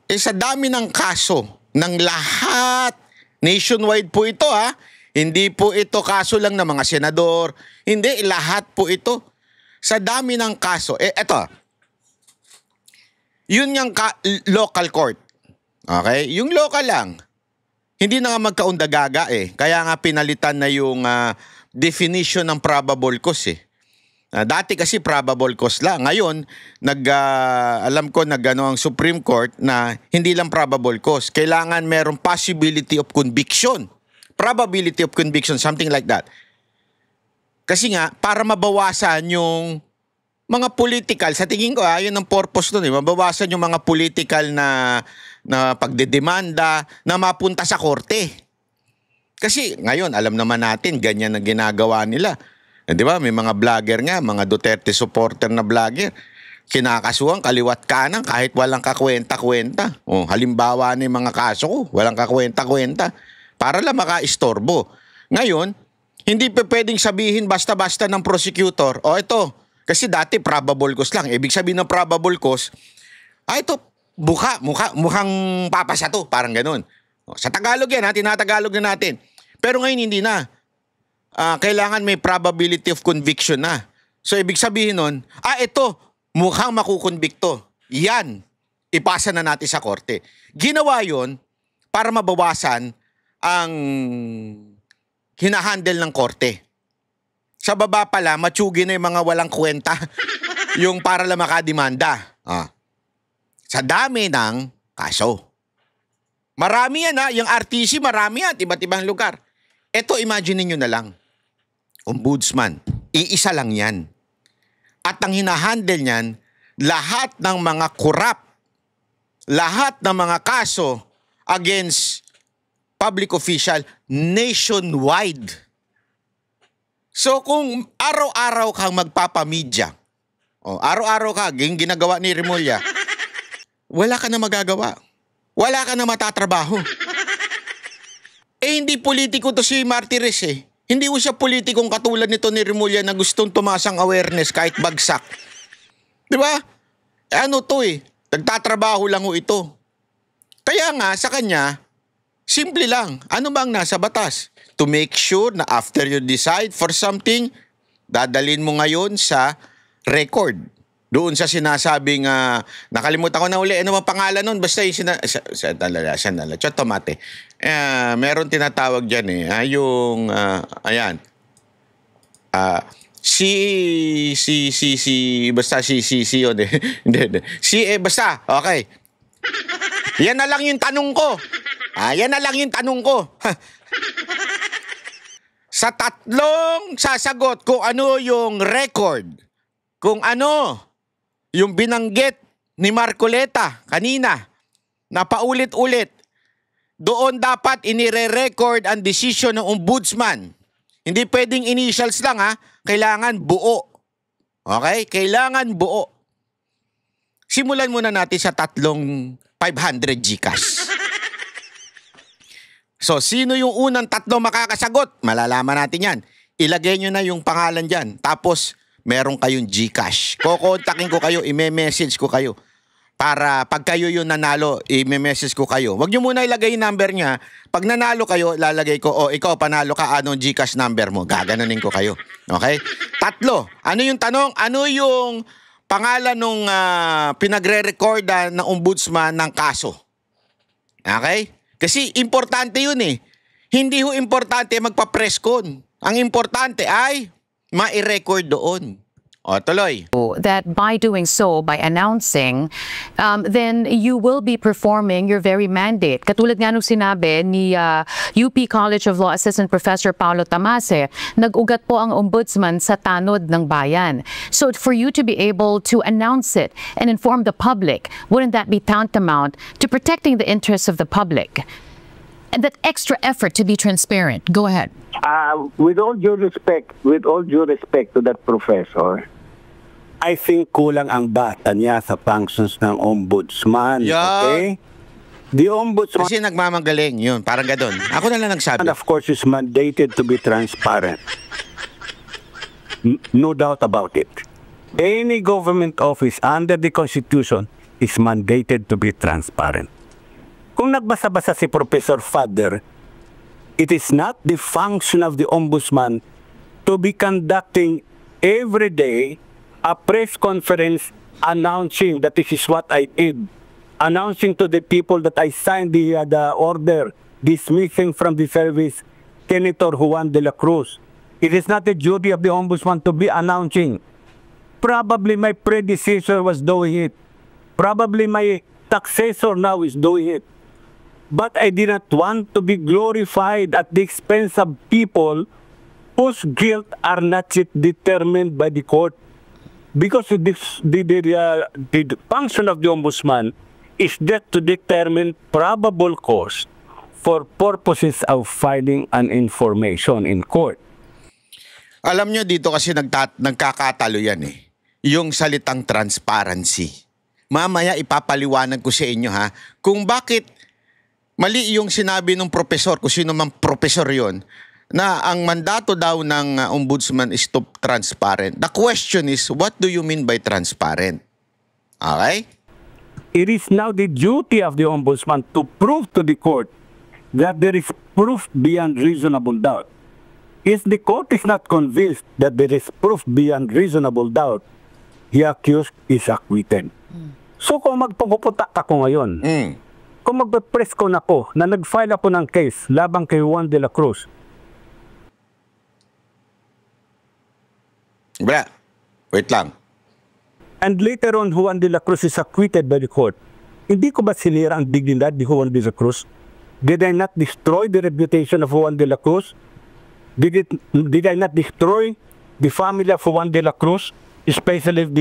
Sa dami ng kaso ng lahat, nationwide po ito Hindi po ito kaso lang ng mga senador. Hindi, lahat po ito. Sa dami ng kaso. Eto. Yun yung local court. Okay? Yung local lang. Hindi na nga magkaundagaga Kaya nga pinalitan na yung definition ng probable cause dati kasi probable cause lang. Ngayon, alam ko ang Supreme Court na hindi lang probable cause. Kailangan merong possibility of conviction. Probability of conviction, something like that. Kasi nga, para mabawasan yung mga political, sa tingin ko yun ang purpose nun mabawasan yung mga political na pagdedemanda na mapunta sa korte. Kasi ngayon, alam naman natin, ganyan ang ginagawa nila. Di ba? May mga vlogger nga, mga Duterte supporter na vlogger, kinakasuhan kaliwat kanan kahit walang kakwenta-kwenta. Halimbawa na yung mga kaso ko, walang kakwenta-kwenta. Para lang maka-istorbo. Ngayon, Hindi pa pwedeng sabihin basta-basta ng prosecutor, o ito, kasi dati probable cause lang. Ibig sabihin ng probable cause, ito, mukhang papasa to, parang ganun. Sa Tagalog yan, tinatagalog na natin. Pero ngayon hindi na. Kailangan may probability of conviction na. So ibig sabihin nun, ito, mukhang makukonbikto. Yan, ipasa na natin sa korte. Ginawa yon para mabawasan ang hinahandle ng korte. Sa baba pala, matsugi na yung mga walang kwenta yung para lang makademanda. Sa dami ng kaso. Marami yan yung RTC, marami yan, iba't ibang lugar. Ito, imagine nyo na lang. Ombudsman, iisa lang yan. At ang hinahandle niyan, lahat ng mga korap, lahat ng mga kaso against public official nationwide. So kung araw-araw kang magpapamedya, araw-araw ka, ginagawa ni Remulla, wala ka na magagawa. Wala ka na matatrabaho. Hindi politiko to si Martires eh. Hindi ko siya politikong katulad nito ni Remulla na gustong tumaas ang awareness kahit bagsak. Di ba? Ano to eh. Nagtatrabaho lang ho ito. Kaya nga sa kanya, simple lang. Ano bang nasa batas? To make sure na after you decide for something, dadalhin mo ngayon sa record. Doon sa sinasabing, nakalimutan ko na uli, ano bang pangalan nun? Basta yung sandala, tomate. Meron tinatawag dyan eh. Yung, ayan. Basta yun eh. Hindi. Basta, okay. Yan na lang yung tanong ko. Yan na lang yung tanong ko. Sa tatlong sasagot kung ano yung record, kung ano yung binanggit ni Marcoleta kanina, na paulit-ulit, doon dapat inire-record ang desisyon ng ombudsman. Hindi pwedeng initials lang kailangan buo. Okay? Kailangan buo. Simulan muna natin sa tatlong 500 GCash. So, sino yung unang tatlo makakasagot? Malalaman natin yan. Ilagay nyo na yung pangalan dyan. Tapos, meron kayong GCash. Kukontakin ko kayo, i-message ko kayo. Para pag kayo yung nanalo, i-message ko kayo. Huwag nyo muna ilagay yung number niya. Pag nanalo kayo, lalagay ko, ikaw panalo ka, anong GCash number mo? Gaganunin ko kayo. Okay? Tatlo. Ano yung tanong? Ano yung pangalan nung pinagre-recordan ng ombudsman ng kaso? Okay? Kasi importante yun eh. Hindi ho importante magpa-press con. Ang importante ay ma-record doon. Tuloy. That by doing so, by announcing, then you will be performing your very mandate. Katulad nga nung sinabi ni UP College of Law Assistant Professor Paulo Tamase, nag-ugat po ang ombudsman sa tanod ng bayan. So for you to be able to announce it and inform the public, wouldn't that be tantamount to protecting the interests of the public? And that extra effort to be transparent. Go ahead. With all due respect to that professor, I think kulang ang bata niya sa functions ng ombudsman. Yeah. Okay? The ombudsman... Kasi nagmamagaling yun. Parang gadon. Ako na lang nagsabi. And of course, is mandated to be transparent. No doubt about it. Any government office under the Constitution is mandated to be transparent. Kung nagbasa-basa si Professor Fader, it is not the function of the ombudsman to be conducting every day a press conference announcing that this is what I did, announcing to the people that I signed the order dismissing from the service Senator Juan de la Cruz. It is not the duty of the ombudsman to be announcing. Probably my predecessor was doing it. Probably my successor now is doing it. But I did not want to be glorified at the expense of people whose guilt are not yet determined by the court. Because the function of the ombudsman is that to determine probable cause for purposes of filing an information in court. Alam nyo dito kasi nagkakatalo yan eh. Yung salitang transparency. Mamaya ipapaliwanag ko sa inyo kung bakit mali yung sinabi ng profesor, kung sino mang profesor yon, na ang mandato daw ng ombudsman is to transparent. The question is, what do you mean by transparent? Okay? It is now the duty of the ombudsman to prove to the court that there is proof beyond reasonable doubt. If the court is not convinced that there is proof beyond reasonable doubt, the accused is acquitted. So kung magpuputak ako ngayon, kung magpe-press ko na ako na nag-file ako ng case labang kay Juan de la Cruz, wait lang. and later on Juan de la Cruz is acquitted by the court, hindi ko ba sinira ang dignidad ni Juan de la Cruz? Did I not destroy the reputation of Juan de la Cruz? Did I not destroy the family of Juan de la Cruz, especially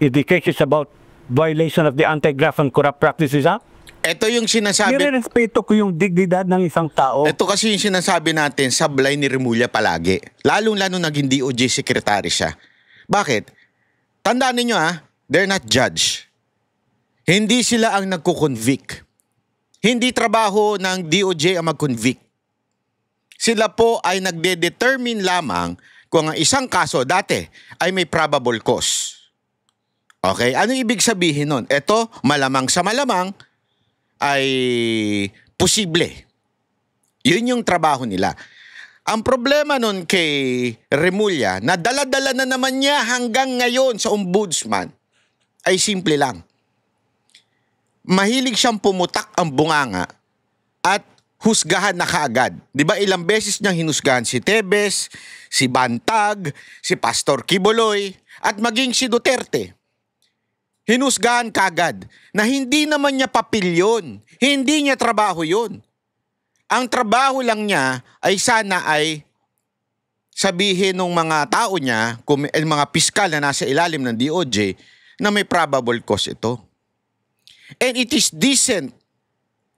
if the cases about violation of the Anti-Graft and Corrupt Practices Act? Ito yung sinasabi. Nirerespeto ko yung dignidad ng isang tao. Ito kasi yung sinasabi natin, sablay ni Remulla palagi. Lalong-lalo naging DOJ secretary siya. Bakit? Tandaan ninyo they're not judge. Hindi sila ang nagko-convict. Hindi trabaho ng DOJ ang mag-convict. Sila po ay nagde-determine lamang kung ang isang kaso dati ay may probable cause. Okay? Ano ibig sabihin nun? Ito, malamang sa malamang ay posible. Yun yung trabaho nila. Ang problema nun kay Remulla, na dala-dala na naman niya hanggang ngayon sa ombudsman, ay simple lang. Mahilig siyang pumutak ang bunganga at husgahan na kaagad. Di ba ilang beses niyang hinusgahan si Tebes, si Bantag, si Pastor Quiboloy, at maging si Duterte. Hinusgahan kaagad na hindi naman niya papel yun. Hindi niya trabaho yun. Ang trabaho lang niya ay sana ay sabihin ng mga tao niya, mga piskal na nasa ilalim ng DOJ, na may probable cause ito. And it is decent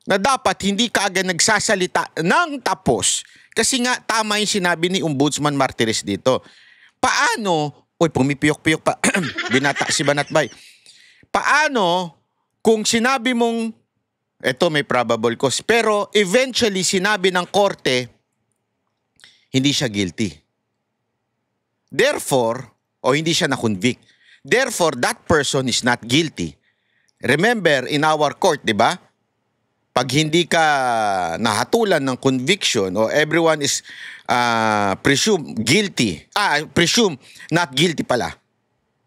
na dapat hindi ka agad nagsasalita ng tapos. Kasi nga tama yung sinabi ni Ombudsman Martires dito. Paano, pumipiyok-piyok pa, binata si Banatbay. Paano kung sinabi mong eto may probable cause, pero eventually sinabi ng korte hindi siya guilty. Therefore, hindi siya na-convict. Therefore, that person is not guilty. Remember, in our court, di ba? Pag hindi ka nahatulan ng conviction o everyone is presumed guilty, presumed not guilty pala,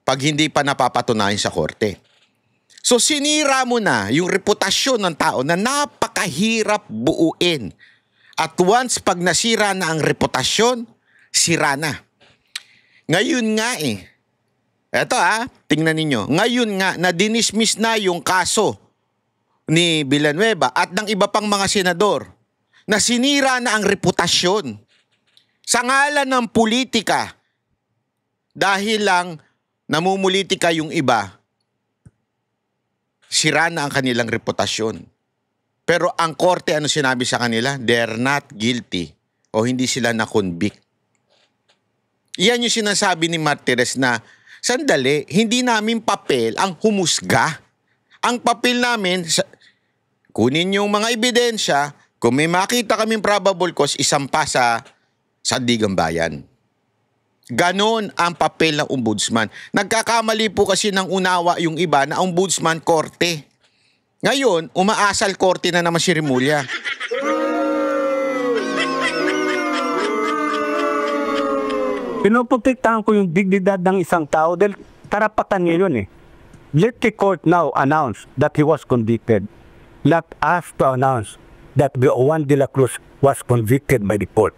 pag hindi pa napapatunayan sa korte. So sinira mo na yung reputasyon ng tao na napakahirap buuin. At once pag nasira na ang reputasyon, sira na. Ngayon nga eto tingnan ninyo, ngayon nga na dinismiss na yung kaso ni Villanueva at ng iba pang mga senador na sinira na ang reputasyon sa ngalan ng politika dahil lang namumulitika yung iba. Sira na ang kanilang reputasyon. Pero ang korte, ano sinabi sa kanila? They're not guilty o hindi sila na-convict. Iyan yung sinasabi ni Martires na, sandali, hindi namin papel ang humusga. Ang papel namin, kunin yung mga ebidensya, kung may makita kaming probable cause, isampa sa Sandigang Bayan. Ganon ang papel ng ombudsman. Nagkakamali po kasi ng unawa yung iba na ombudsman korte. Ngayon, umaasal korte na naman si Remulla. Pinoprotektahan ko yung dignidad ng isang tao dahil karapatan niya yun Let the court now announce that he was convicted. Let us to announce that Juan de la Cruz was convicted by the court.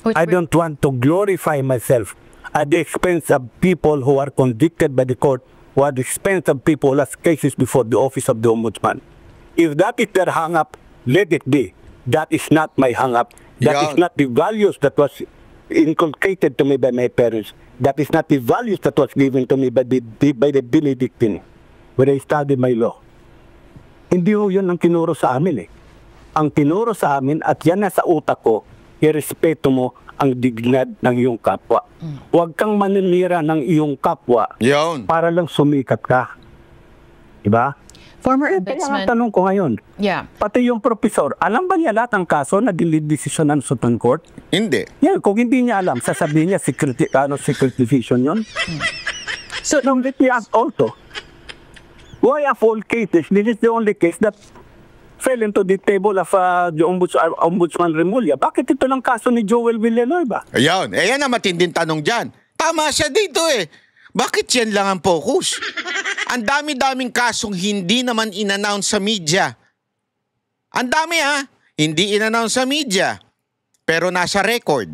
I don't want to glorify myself at the expense of people who are convicted by the court, or at the expense of people who have cases before the office of the ombudsman. If that is their hang-up, let it be. That is not my hang-up. That is not the values that was inculcated to me by my parents. That is not the values that was given to me by the Benedictine when I studied my law. Hindi ho yun ang tinuro sa amin Ang tinuro sa amin at yan na sa utak ko, irespeto mo ang dignidad ng iyong kapwa. Huwag kang maninira ng iyong kapwa para lang sumikat ka. Diba? Former Kaya ombudsman. nga tanong ko ngayon, Yeah. pati yung professor, alam ba niya lahat ng kaso na dinidesisyon ng Supreme Court? Hindi. Yan, kung hindi niya alam, sasabihin niya secret division yun. So, now let me ask also, why of all cases, this is the only case that fell into the table of the Ombudsman Remulla. Bakit ito lang kaso ni Joel Villanueva? Ayan. Ayan na matinding tanong dyan. Tama siya dito eh. Bakit yan lang ang focus? Ang dami-daming kasong hindi naman in-announce sa media. Ang dami hindi in-announce sa media. Pero nasa record.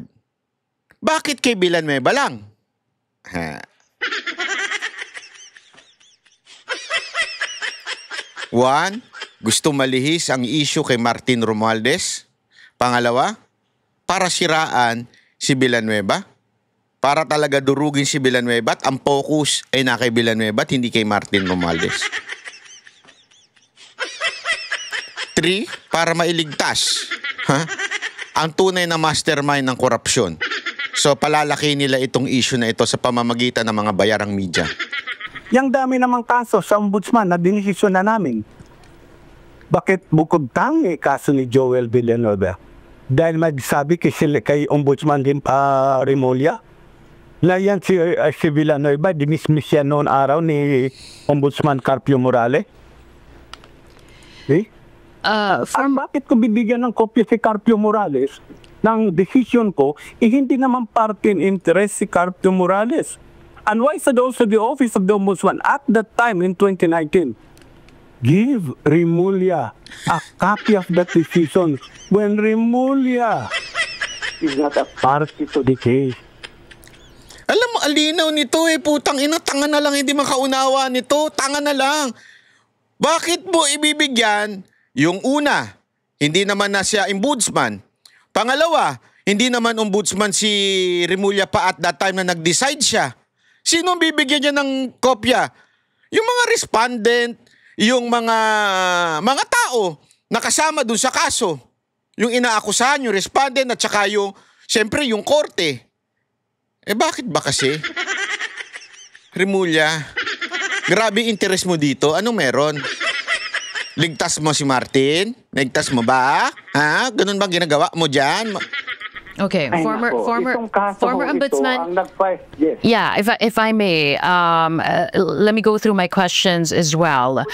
Bakit kay Villanueva lang? One, gusto malihis ang issue kay Martin Romualdez. Pangalawa, para siraan si Villanueva. Para talaga durugin si Villanueva at ang focus ay na kay Villanueva at hindi kay Martin Romualdez. 3, para mailigtas ang tunay na mastermind ng korupsyon. So palalaki nila itong issue na ito sa pamamagitan ng mga bayarang media. Yang dami namang kaso sa ombudsman na dinisisyon na namin. Bakit bukod tangi kaso ni Joel Villanueva? Dahil magsabi kay ombudsman din Remulla na yan si Villanueva, dinismiss yan noon araw ni Ombudsman Carpio Morales. Bakit ko bibigyan ng kopya si Carpio Morales ng decision ko, hindi naman parte in interest si Carpio Morales. And why should also the Office of the Ombudsman at that time in 2019 give Remulla a copy of that decision when Remulla is not a party to the case? Alam mo, alinaw nito putang ina, tanga na lang, hindi makaunawa nito, tanga na lang. Bakit mo ibibigyan yung una, hindi naman na siya ombudsman. Pangalawa, hindi naman ombudsman si Remulla pa at that time na nag-decide siya. Sino bibigyan niya ng kopya? Yung mga respondent, yung mga tao na kasama dun sa kaso. Yung inaakusahan, yung respondent at saka yung, siyempre, yung korte. Bakit ba kasi? Remulla, grabe interest mo dito. Anong meron? Ligtas mo si Martin? Ligtas mo ba? Ganun ba ginagawa mo dyan? Okay, former ombudsman. Yes. Yeah, if I may, let me go through my questions as well.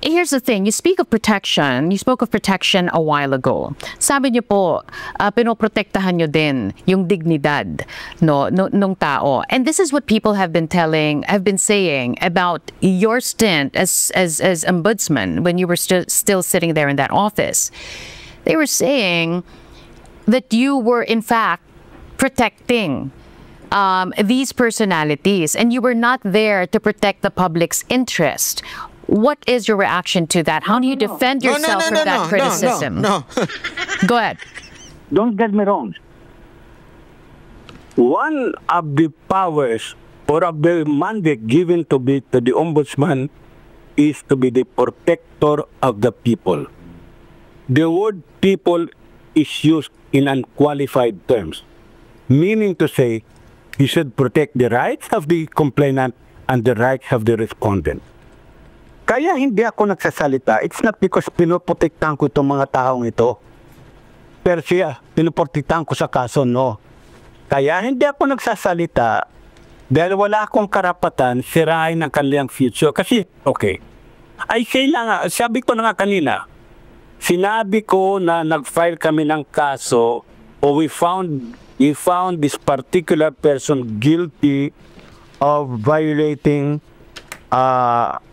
Here's the thing, you spoke of protection a while ago. Sabi niyo po, pinoprotektahan niyo din yung dignidad nung tao. And this is what people have been saying about your stint as ombudsman when you were still sitting there in that office. They were saying that you were in fact protecting these personalities and you were not there to protect the public's interest. What is your reaction to that? How do you defend yourself from that criticism? No. Go ahead. Don't get me wrong. One of the powers or of the mandate given to the ombudsman is to be the protector of the people. The word people is used in unqualified terms, meaning to say you should protect the rights of the complainant and the rights of the respondent. Kaya hindi ako nagsasalita, it's not because pinoprotektahan ko itong mga taong ito. Pero siya, pinoprotektahan ko sa kaso, no. Kaya hindi ako nagsasalita dahil wala akong karapatan sirain ang kanilang future. Kasi, okay, ay kailangan, sabi ko na nga kanina, sinabi ko na nag-file kami ng kaso o we found this particular person guilty of violating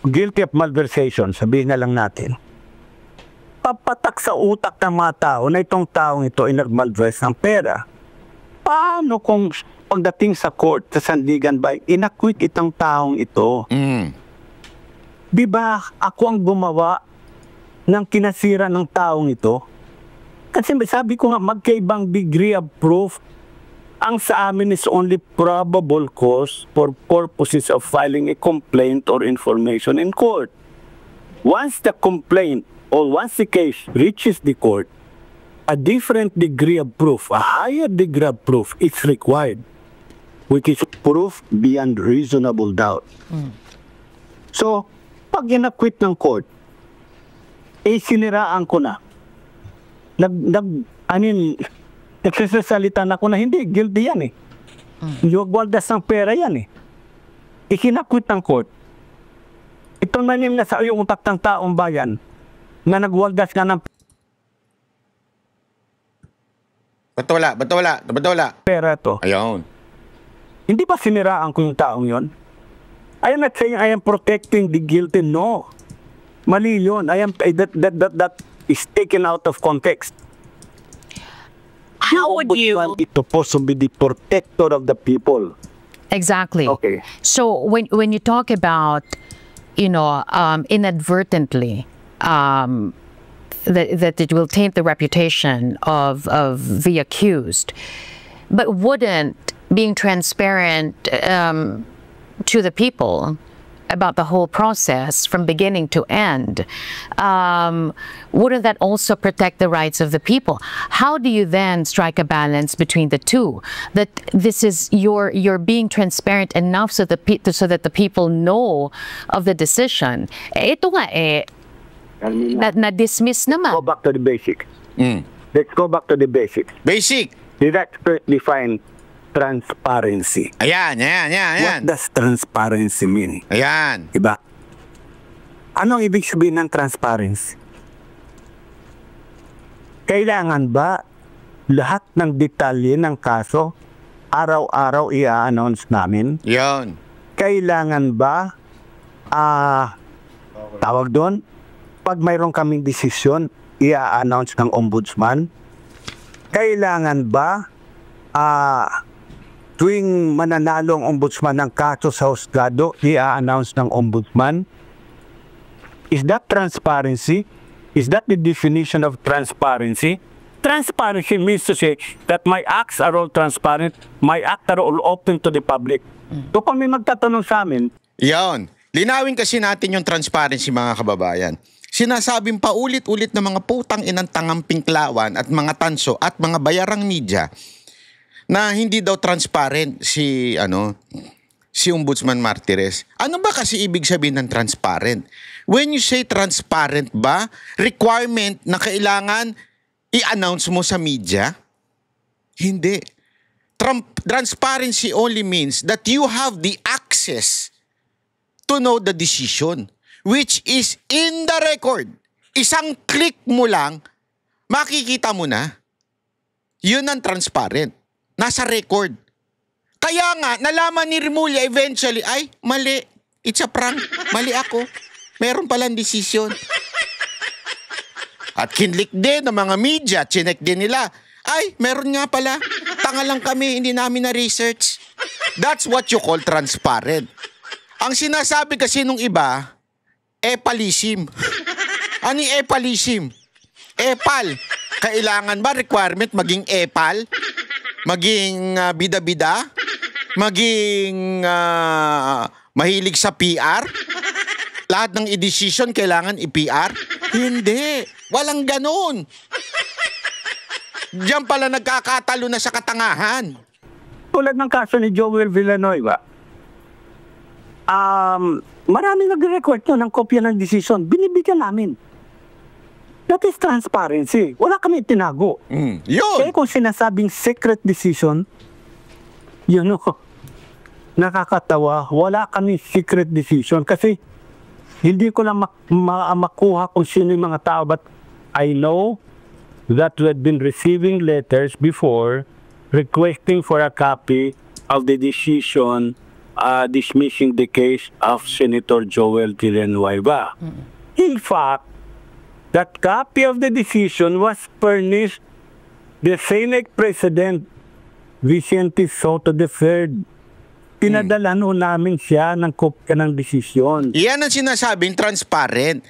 guilty of malversation, sabihin na lang natin. Papatak sa utak ng mga tao na itong taong ito ay nag-malverse ng pera. Paano kung pagdating sa court, sa sandigan ba, inakwit itong taong ito? Diba ako ang gumawa ng kinasira ng taong ito? Kasi sabi ko nga, magkaibang degree of proof. Ang sa amin is only probable cause for purposes of filing a complaint or information in court. Once the complaint or once the case reaches the court, a different degree of proof, a higher degree of proof is required, which is proof beyond reasonable doubt. So, pag inakwit ng court, siniraan ko na. Nagsasalita na ako na hindi, guilty yan eh. Luwagwaldas ng pera yan eh. Ikinakwit ng court. Itong nanim na sa yung utak ng taong bayan na nagwaldas nga ng Ba't wala? Pera to. Ayun. Hindi ba siniraan ko yung taong yon? I am not saying I am protecting the guilty. No. Mali yun. That is taken out of context. How would you... It's supposed to be the protector of the people. Exactly. Okay. So when you talk about, inadvertently, that it will taint the reputation of the accused, but wouldn't being transparent to the people about the whole process from beginning to end, wouldn't that also protect the rights of the people? How do you then strike a balance between the two? That this is you're being transparent enough so that the people know of the decision. Ito nga na-dismiss naman. Go back to the basic. Let's go back to the basic. Basic. Let's first define transparency. Ayan. What does transparency mean? Ayan. Diba? Anong ibig sabihin ng transparency? Kailangan ba lahat ng detalye ng kaso araw-araw i-announce namin? Yan. Kailangan ba tawag doon? Pag mayroon kaming desisyon, i-announce ng ombudsman? Kailangan ba tuwing mananalo ang ombudsman ng kaso sa husgado, i-announce ng ombudsman? Is that transparency? Is that the definition of transparency? Transparency means to say that my acts are all transparent, my acts are all open to the public. So kung may magtatanong sa amin, yan. Linawin kasi natin yung transparency, mga kababayan. Sinasabing paulit-ulit ng mga putang inang tangampingklawan at mga tanso at mga bayarang media na hindi daw transparent si Ombudsman Martires. Ano ba kasi ibig sabihin ng transparent? When you say transparent ba, requirement na kailangan i-announce mo sa media? Hindi. Transparency only means that you have the access to know the decision, which is in the record. Isang click mo lang, makikita mo na. Yun ang transparent. Nasa record. Kaya nga, nalaman ni Remulla eventually, ay, mali. It's a prank. Mali ako. Meron palang desisyon. At kinlik din ng mga media, chinek din nila, ay, meron nga pala. Tanga lang kami, hindi namin na-research. That's what you call transparent. Ang sinasabi kasi nung iba, epalisim. Ano yung epalisim? Epal. Kailangan ba requirement maging epal? Maging bida-bida? Maging mahilig sa PR? Lahat ng i-decision kailangan i-PR? Hindi. Walang ganun. Diyan pala nagkakatalo na sa katangahan. Tulad ng kaso ni Joel Villanueva, marami nag-record nyo ng kopya ng decision. Binibigyan namin. That is transparency. Wala kami tinago. Yun. Kaya kung sinasabing secret decision, nakakatawa. Wala kami secret decision. Kasi hindi ko lang makuha kung sino yung mga tao. But I know that we had been receiving letters before requesting for a copy of the decision dismissing the case of Senator Joel Villanueva. In fact, that copy of the decision was furnished the Senate President Vicente Soto III. Pinadala namin siya ng kopya ng desisyon. Yan ang sinasabing transparent.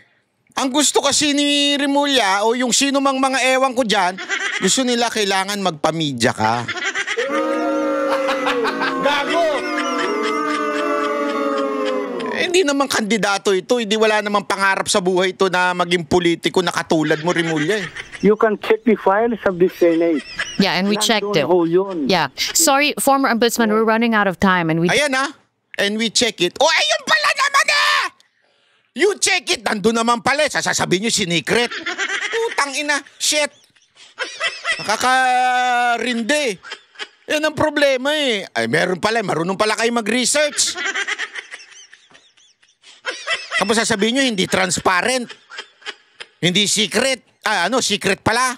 Ang gusto kasi ni Remulla o yung sino mang mga ewan ko dyan, gusto nila kailangan magpamedya ka. Gago! Hindi naman kandidato ito, hindi wala namang pangarap sa buhay ito na maging politiko na katulad mo, Remulla. You can check the files of the Senate. Yeah, and we checked it. Yeah. Sorry, former Ombudsman, we're running out of time. And we ayan and we check it. Oh, ayun pala naman You check it. Nandun naman pala. Sasabihin nyo sinikret. Utang ina. Shit. Nakakarindi. Yan ang problema eh. Ay, marunong pala kayo mag-research. Tapos sasabihin nyo, hindi transparent. Hindi secret. Secret pala.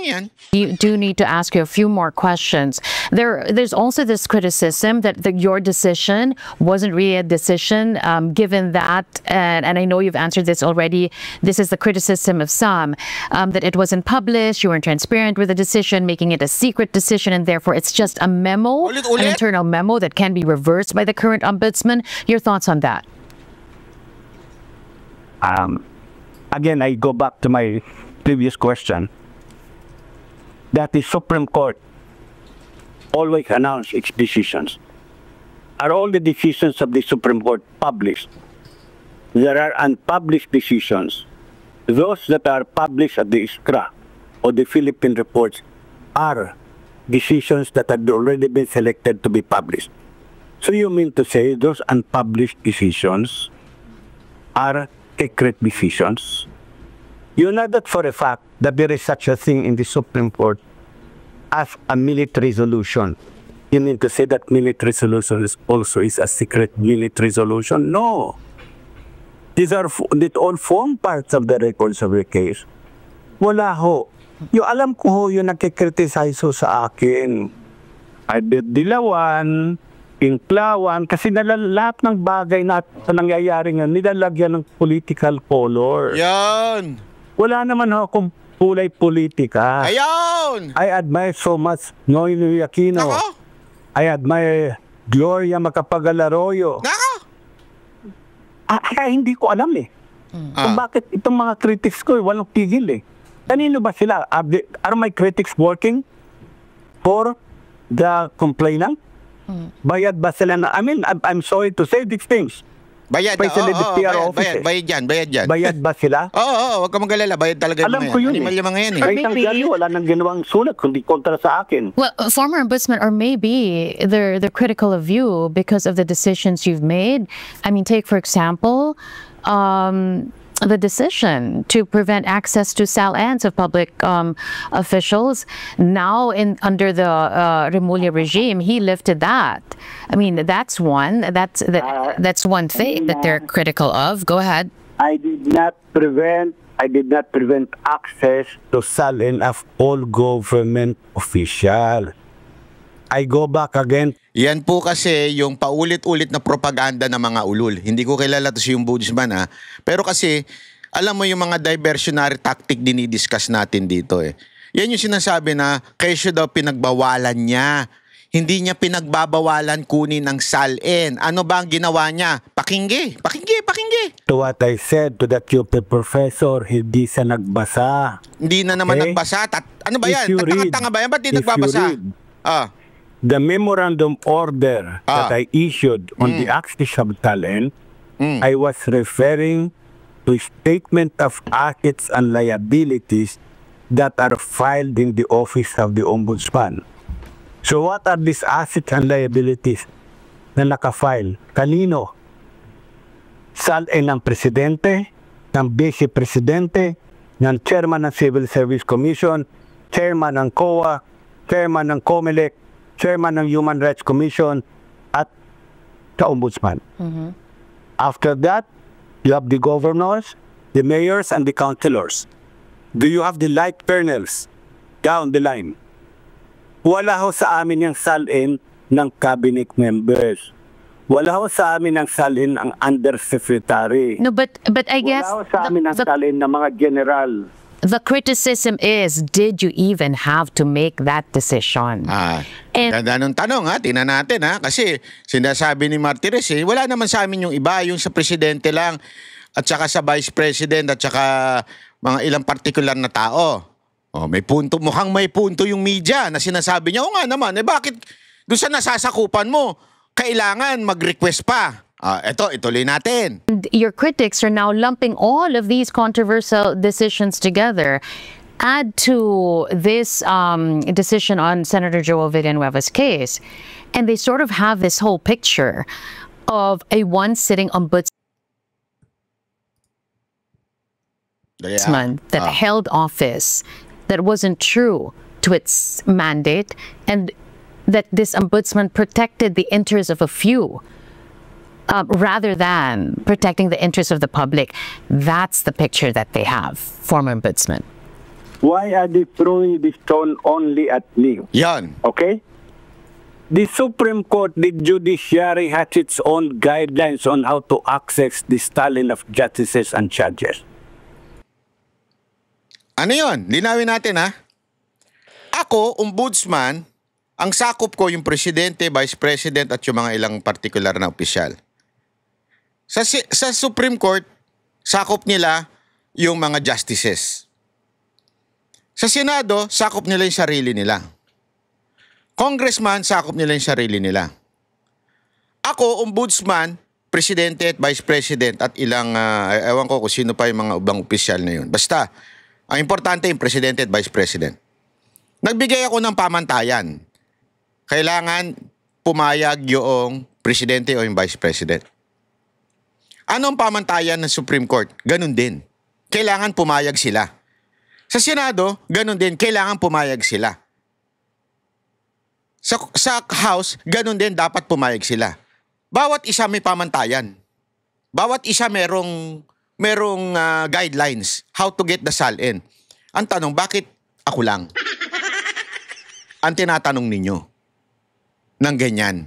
Yan. You do need to ask you a few more questions. There's also this criticism that your decision wasn't really a decision, given that, and I know you've answered this already, this is the criticism of some, that it wasn't published, you weren't transparent with the decision, making it a secret decision, and therefore it's just a memo, an internal memo that can be reversed by the current ombudsman. Your thoughts on that? Again, I go back to my previous question. That the Supreme Court always announce its decisions. Are all the decisions of the Supreme Court published? There are unpublished decisions. Those that are published at the ISCRA or the Philippine reports are decisions that had already been selected to be published. So you mean to say those unpublished decisions are secret decisions? You know that for a fact that there is such a thing in the Supreme Court as a military resolution. You mean to say that military resolution also is a secret military resolution? No. These all form parts of the records of the case. Wala ho. Yung alam ko ho, yung nakikriticize ho sa akin. Dilawan, Inklawan, kasi lahat ng bagay na nangyayari nga, nilalagyan ng political color. Yan! Wala naman akong kulay politika. Ayun! I admire so much Noynoy Aquino. Nako! I admire Gloria Macapagal-Arroyo. Nako! Hindi ko alam eh. Kung bakit itong mga critics ko walang tigil eh. Kanino ba sila? Are my critics working for the complainant? Bayad ba sila na? I mean, I'm sorry to say these things. Bayad, bayad yan. Bayad ba sila? Oo, wag ka mag-alala, bayad talaga yung alam ko yun Animal yung mga yan eh. Kahit ang diaryo, wala nang ginawang sulat, kundi kontra sa akin. Well, former ombudsman, or maybe they're critical of you because of the decisions you've made. I mean, take for example, the decision to prevent access to SALANs of public officials. Now, under the Remulla regime, he lifted that. I mean, that's one. That's one thing that they're critical of. Go ahead. I did not prevent access to SALAN of all government officials. I go back again. Yan po kasi yung paulit-ulit na propaganda ng mga ulul. Hindi ko kilala to si ombudsman ha. Pero kasi, alam mo yung mga diversionary tactic dinidiscuss natin dito eh. Yan yung sinasabi na kesyo daw pinagbawalan niya. Hindi niya pinagbabawalan kunin ng SALN. Ano ba ang ginawa niya? Pakinggi. To what I said to the Cupid professor, hindi siya nagbasa. Hindi na naman nagbasa. Ano ba yan? Tanga ba yan? Ba't di nagbabasa? The memorandum order that I issued on the Archbishop of Tallinn, I was referring to statement of assets and liabilities that are filed in the office of the Ombudsman. So what are these assets and liabilities na nakafile? Kanino? SALN ng Presidente, ng Vice Presidente, ng Chairman ng Civil Service Commission, Chairman ng COA, Chairman ng COMELEC, Chairman ng Human Rights Commission, at the Ombudsman. After that, you have the governors, the mayors, and the councilors. Do you have the light colonels down the line? Wala ho sa amin yung SALN ng cabinet members. Wala ho sa amin ang SALN ng undersecretary. No, but I guess wala ho sa amin ang SALN ng mga general. The criticism is, did you even have to make that decision? Ganun tanong ha, tingnan natin ha. Kasi sinasabi ni Martires wala naman sa amin yung iba, yung sa presidente lang at saka sa vice president at saka mga ilang partikular na tao. May punto, mukhang may punto yung media na sinasabi niya, nga naman, bakit doon sa nasasakupan mo, kailangan mag-request pa? Ituloy natin. Your critics are now lumping all of these controversial decisions together. Add to this decision on Senator Joel Villanueva's case, and they sort of have this whole picture of a one-sitting ombudsman that held office that wasn't true to its mandate, and that this ombudsman protected the interests of a few rather than protecting the interests of the public. That's the picture that they have, former ombudsman. Why are they throwing this stone only at me? Yan. Okay? The Supreme Court, the judiciary has its own guidelines on how to access the stallion of justices and judges. Ano yun? Linawin natin, ha? Ako, ombudsman, ang sakop ko yung presidente, vice president at yung mga ilang particular na opisyal. Sa Supreme Court, sakop nila yung mga justices. Sa Senado, sakop nila yung sarili nila. Congressman, sakop nila yung sarili nila. Ako, ombudsman, presidente at vice president at ilang, ewan ko kung sino pa yung mga ubang opisyal na yun. Basta, ang importante yung presidente at vice president. Nagbigay ako ng pamantayan. Kailangan pumayag yung presidente o yung vice president. Anong pamantayan ng Supreme Court? Ganun din. Kailangan pumayag sila. Sa Senado, ganun din. Kailangan pumayag sila. Sa House, ganun din. Dapat pumayag sila. Bawat isa may pamantayan. Bawat isa merong guidelines how to get the SALN. Ang tanong, bakit ako lang? Ang tinatanong ninyo ng ganyan.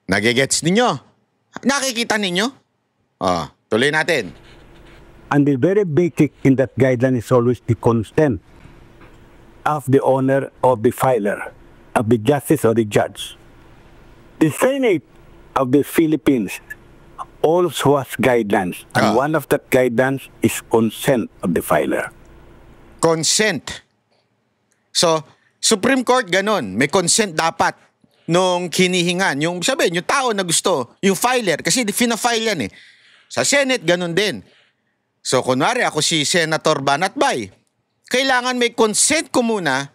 Nagigets ninyo? Nakikita ninyo? Tuloy natin. And the very basic in that guideline is always the consent of the owner of the filer, of the justice or the judge. The Senate of the Philippines also has guidelines, and one of that guidelines is consent of the filer. Consent. So, Supreme Court ganon, may consent dapat nung kinihingan. Yung sabihin, yung tao na gusto, yung filer, kasi fina-file yan eh. Sa Senate, ganon din. So, kunwari ako si Senator Banatbay, kailangan may consent ko muna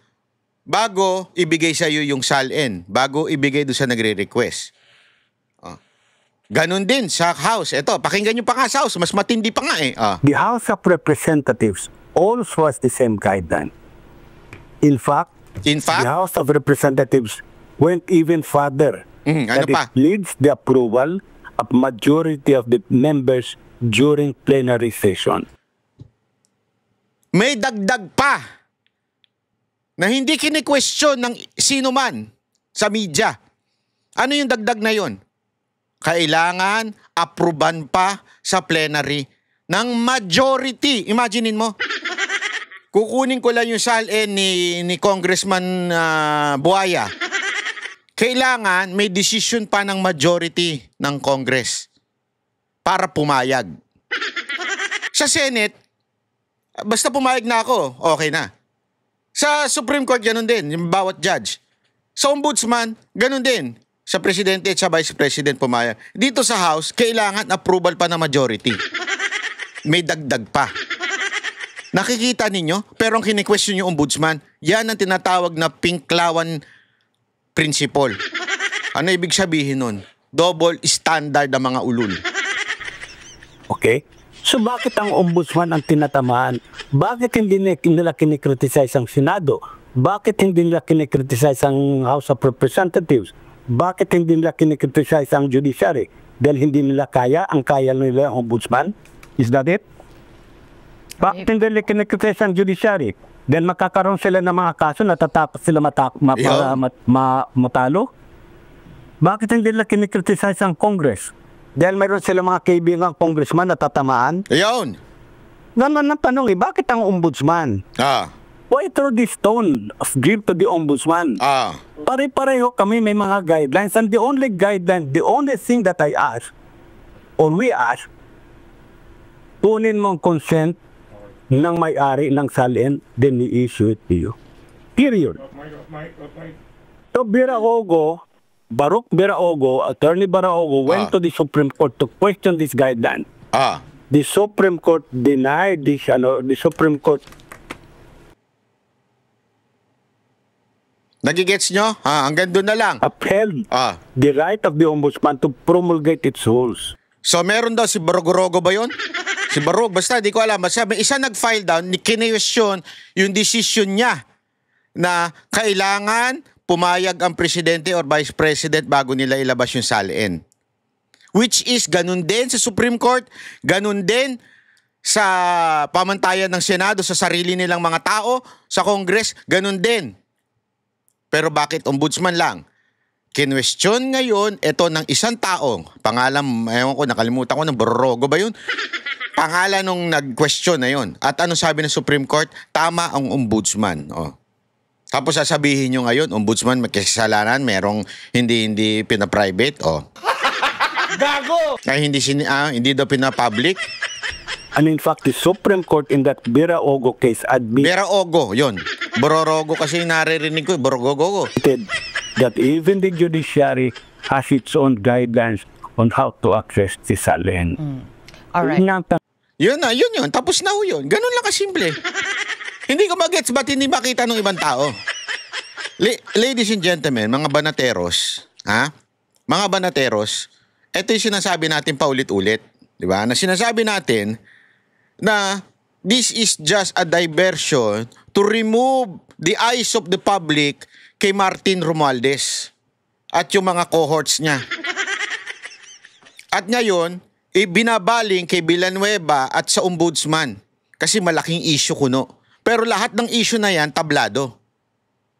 bago ibigay sa iyo yung SALN, bago ibigay doon sa nagre-request. Ganon din sa House. Ito, pakinggan nyo pa nga sa House, mas matindi pa nga eh. The House of Representatives also has the same guideline. In fact, the House of Representatives went even further. Ano pa? It needs the approval of majority of the members during plenary session. May dagdag pa na hindi kini-question ng sino man sa media. Ano yung dagdag na yon? Kailangan approban pa sa plenary ng majority. Imaginein mo. Kukunin ko lang yung SALN ni Congressman Buaya. Kailangan may decision pa ng majority ng Congress para pumayag. Sa Senate, basta pumayag na ako, okay na. Sa Supreme Court, ganun din, yung bawat judge. Sa Ombudsman, ganun din. Sa Presidente at sa Vice President pumayag. Dito sa House, kailangan approval pa ng majority. May dagdag pa. Nakikita ninyo? Pero ang kini-question yung Ombudsman, yan ang tinatawag na Pinklawan Principle. Ano ibig sabihin nun? Double standard ng mga ulul. Okay? So bakit ang ombudsman ang tinatamaan? Bakit hindi nila kinikriticize ang Senado? Bakit hindi nila kinikriticize ang House of Representatives? Bakit hindi nila kinikriticize ang judiciary? Dahil hindi nila kaya, ang kaya nila ang ombudsman? Is that it? Bakit hindi nila kinikriticize ang judiciary? Dahil makakaroon sila ng mga kaso na tatapos sila matalo? Bakit hindi nila kinikriticize ang Congress? Dahil mayroon sila mga kaibigang congressman na tatamaan? Ayun. Naman ang tanong bakit ang ombudsman? Why throw this stone of guilt to the ombudsman? Pare-pareho kami may mga guidelines, and the only guideline, the only thing that I ask, or we ask, kunin mong consent ng may-ari ng SALN, then i-issue it to you. Period. So Baruch Biraogo, Attorney Biraogo went to the Supreme Court to question this guideline. The Supreme Court denied this, the Supreme Court. Nagigets nyo? Hanggang doon na lang. Upheld the right of the Ombudsman to promulgate its rules. So meron daw si Barogorogo ba yun? Si Barog, basta di ko alam. Basta may isa nag-file down, kinewestiyon yung decision niya na kailangan pumayag ang presidente or vice president bago nila ilabas yung salin. Which is ganun din sa Supreme Court, ganun din sa pamantayan ng Senado, sa sarili nilang mga tao, sa Congress, ganun din. Pero bakit ombudsman lang? Kinwestiyon ngayon ito ng isang tao, pangalan, ewan ko, nakalimutan ko, ng Barogorogo ba yun? Pangalan nung nag-question na yun. At ano sabi ng Supreme Court? Tama ang ombudsman. Tapos sasabihin nyo ngayon, ombudsman may kasalanan, merong hindi pina-private. Gago! Ay, hindi daw pina-public. And in fact, the Supreme Court in that Beraogo case Beraogo, yun. Barogorogo kasi naririnig ko, Barogorogo. That even the judiciary has its own guidelines on how to access the salin. Alright. Yun. Tapos na ho yun. Ganun lang kasimple. Hindi ko magets ba't hindi makita ng ibang tao. Ladies and gentlemen, mga banateros, mga banateros, ito yung sinasabi natin paulit-ulit. Diba? Na sinasabi natin na this is just a diversion to remove the eyes of the public kay Martin Romualdez at yung mga cohorts niya. At ngayon, binabaling kay Villanueva at sa ombudsman kasi malaking issue kuno. Pero lahat ng issue na yan, tablado.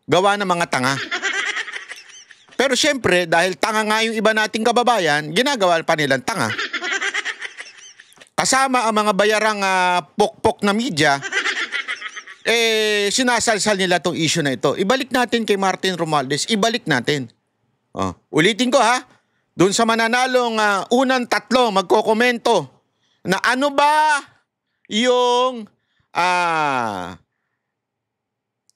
Gawa ng mga tanga. Pero syempre, dahil tanga nga yung iba nating kababayan, ginagawa pa nilang tanga. Kasama ang mga bayarang pokpok na media, sinasalsal nila tong issue na ito. Ibalik natin kay Martin Romualdez. Ibalik natin. Ulitin ko doon sa mananalong unang tatlo magkokomento na ano ba yung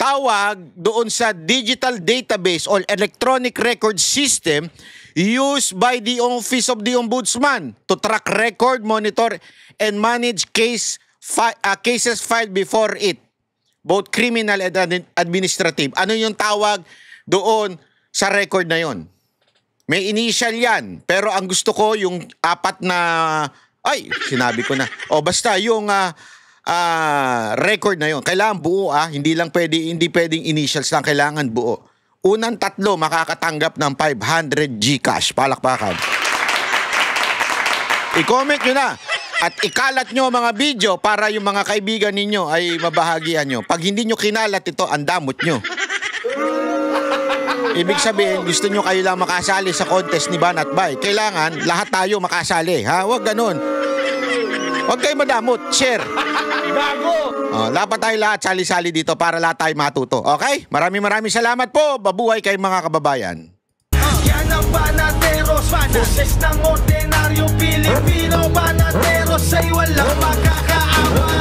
tawag doon sa digital database or electronic record system used by the Office of the Ombudsman to track record, monitor, and manage cases filed before it, both criminal and administrative. Ano yung tawag doon sa record na yon? May initial yan, pero ang gusto ko yung apat na, sinabi ko na. Basta yung record na yon. Kailangan buo hindi pwedeng initials lang, kailangan buo. Unang tatlo makakatanggap ng 500 GCash. Palakpakan. I-comment nyo na at ikalat nyo mga video para yung mga kaibigan ninyo ay mabahagian nyo. Pag hindi nyo kinalat ito, ang damot nyo. Ibig sabihin, gusto nyo kayo lang makasali sa contest ni Banat Bay. Kailangan lahat tayo makasali. Huwag ganun. Huwag kayo madamot. Share. Gago! Dapat tayo lahat sali-sali dito para lahat tayo matuto. Okay? Maraming salamat po. Babuhay kayo mga kababayan. Yan ang Banateros, boses ng ordinaryo Pilipino. Banateros ay walang makakaawa.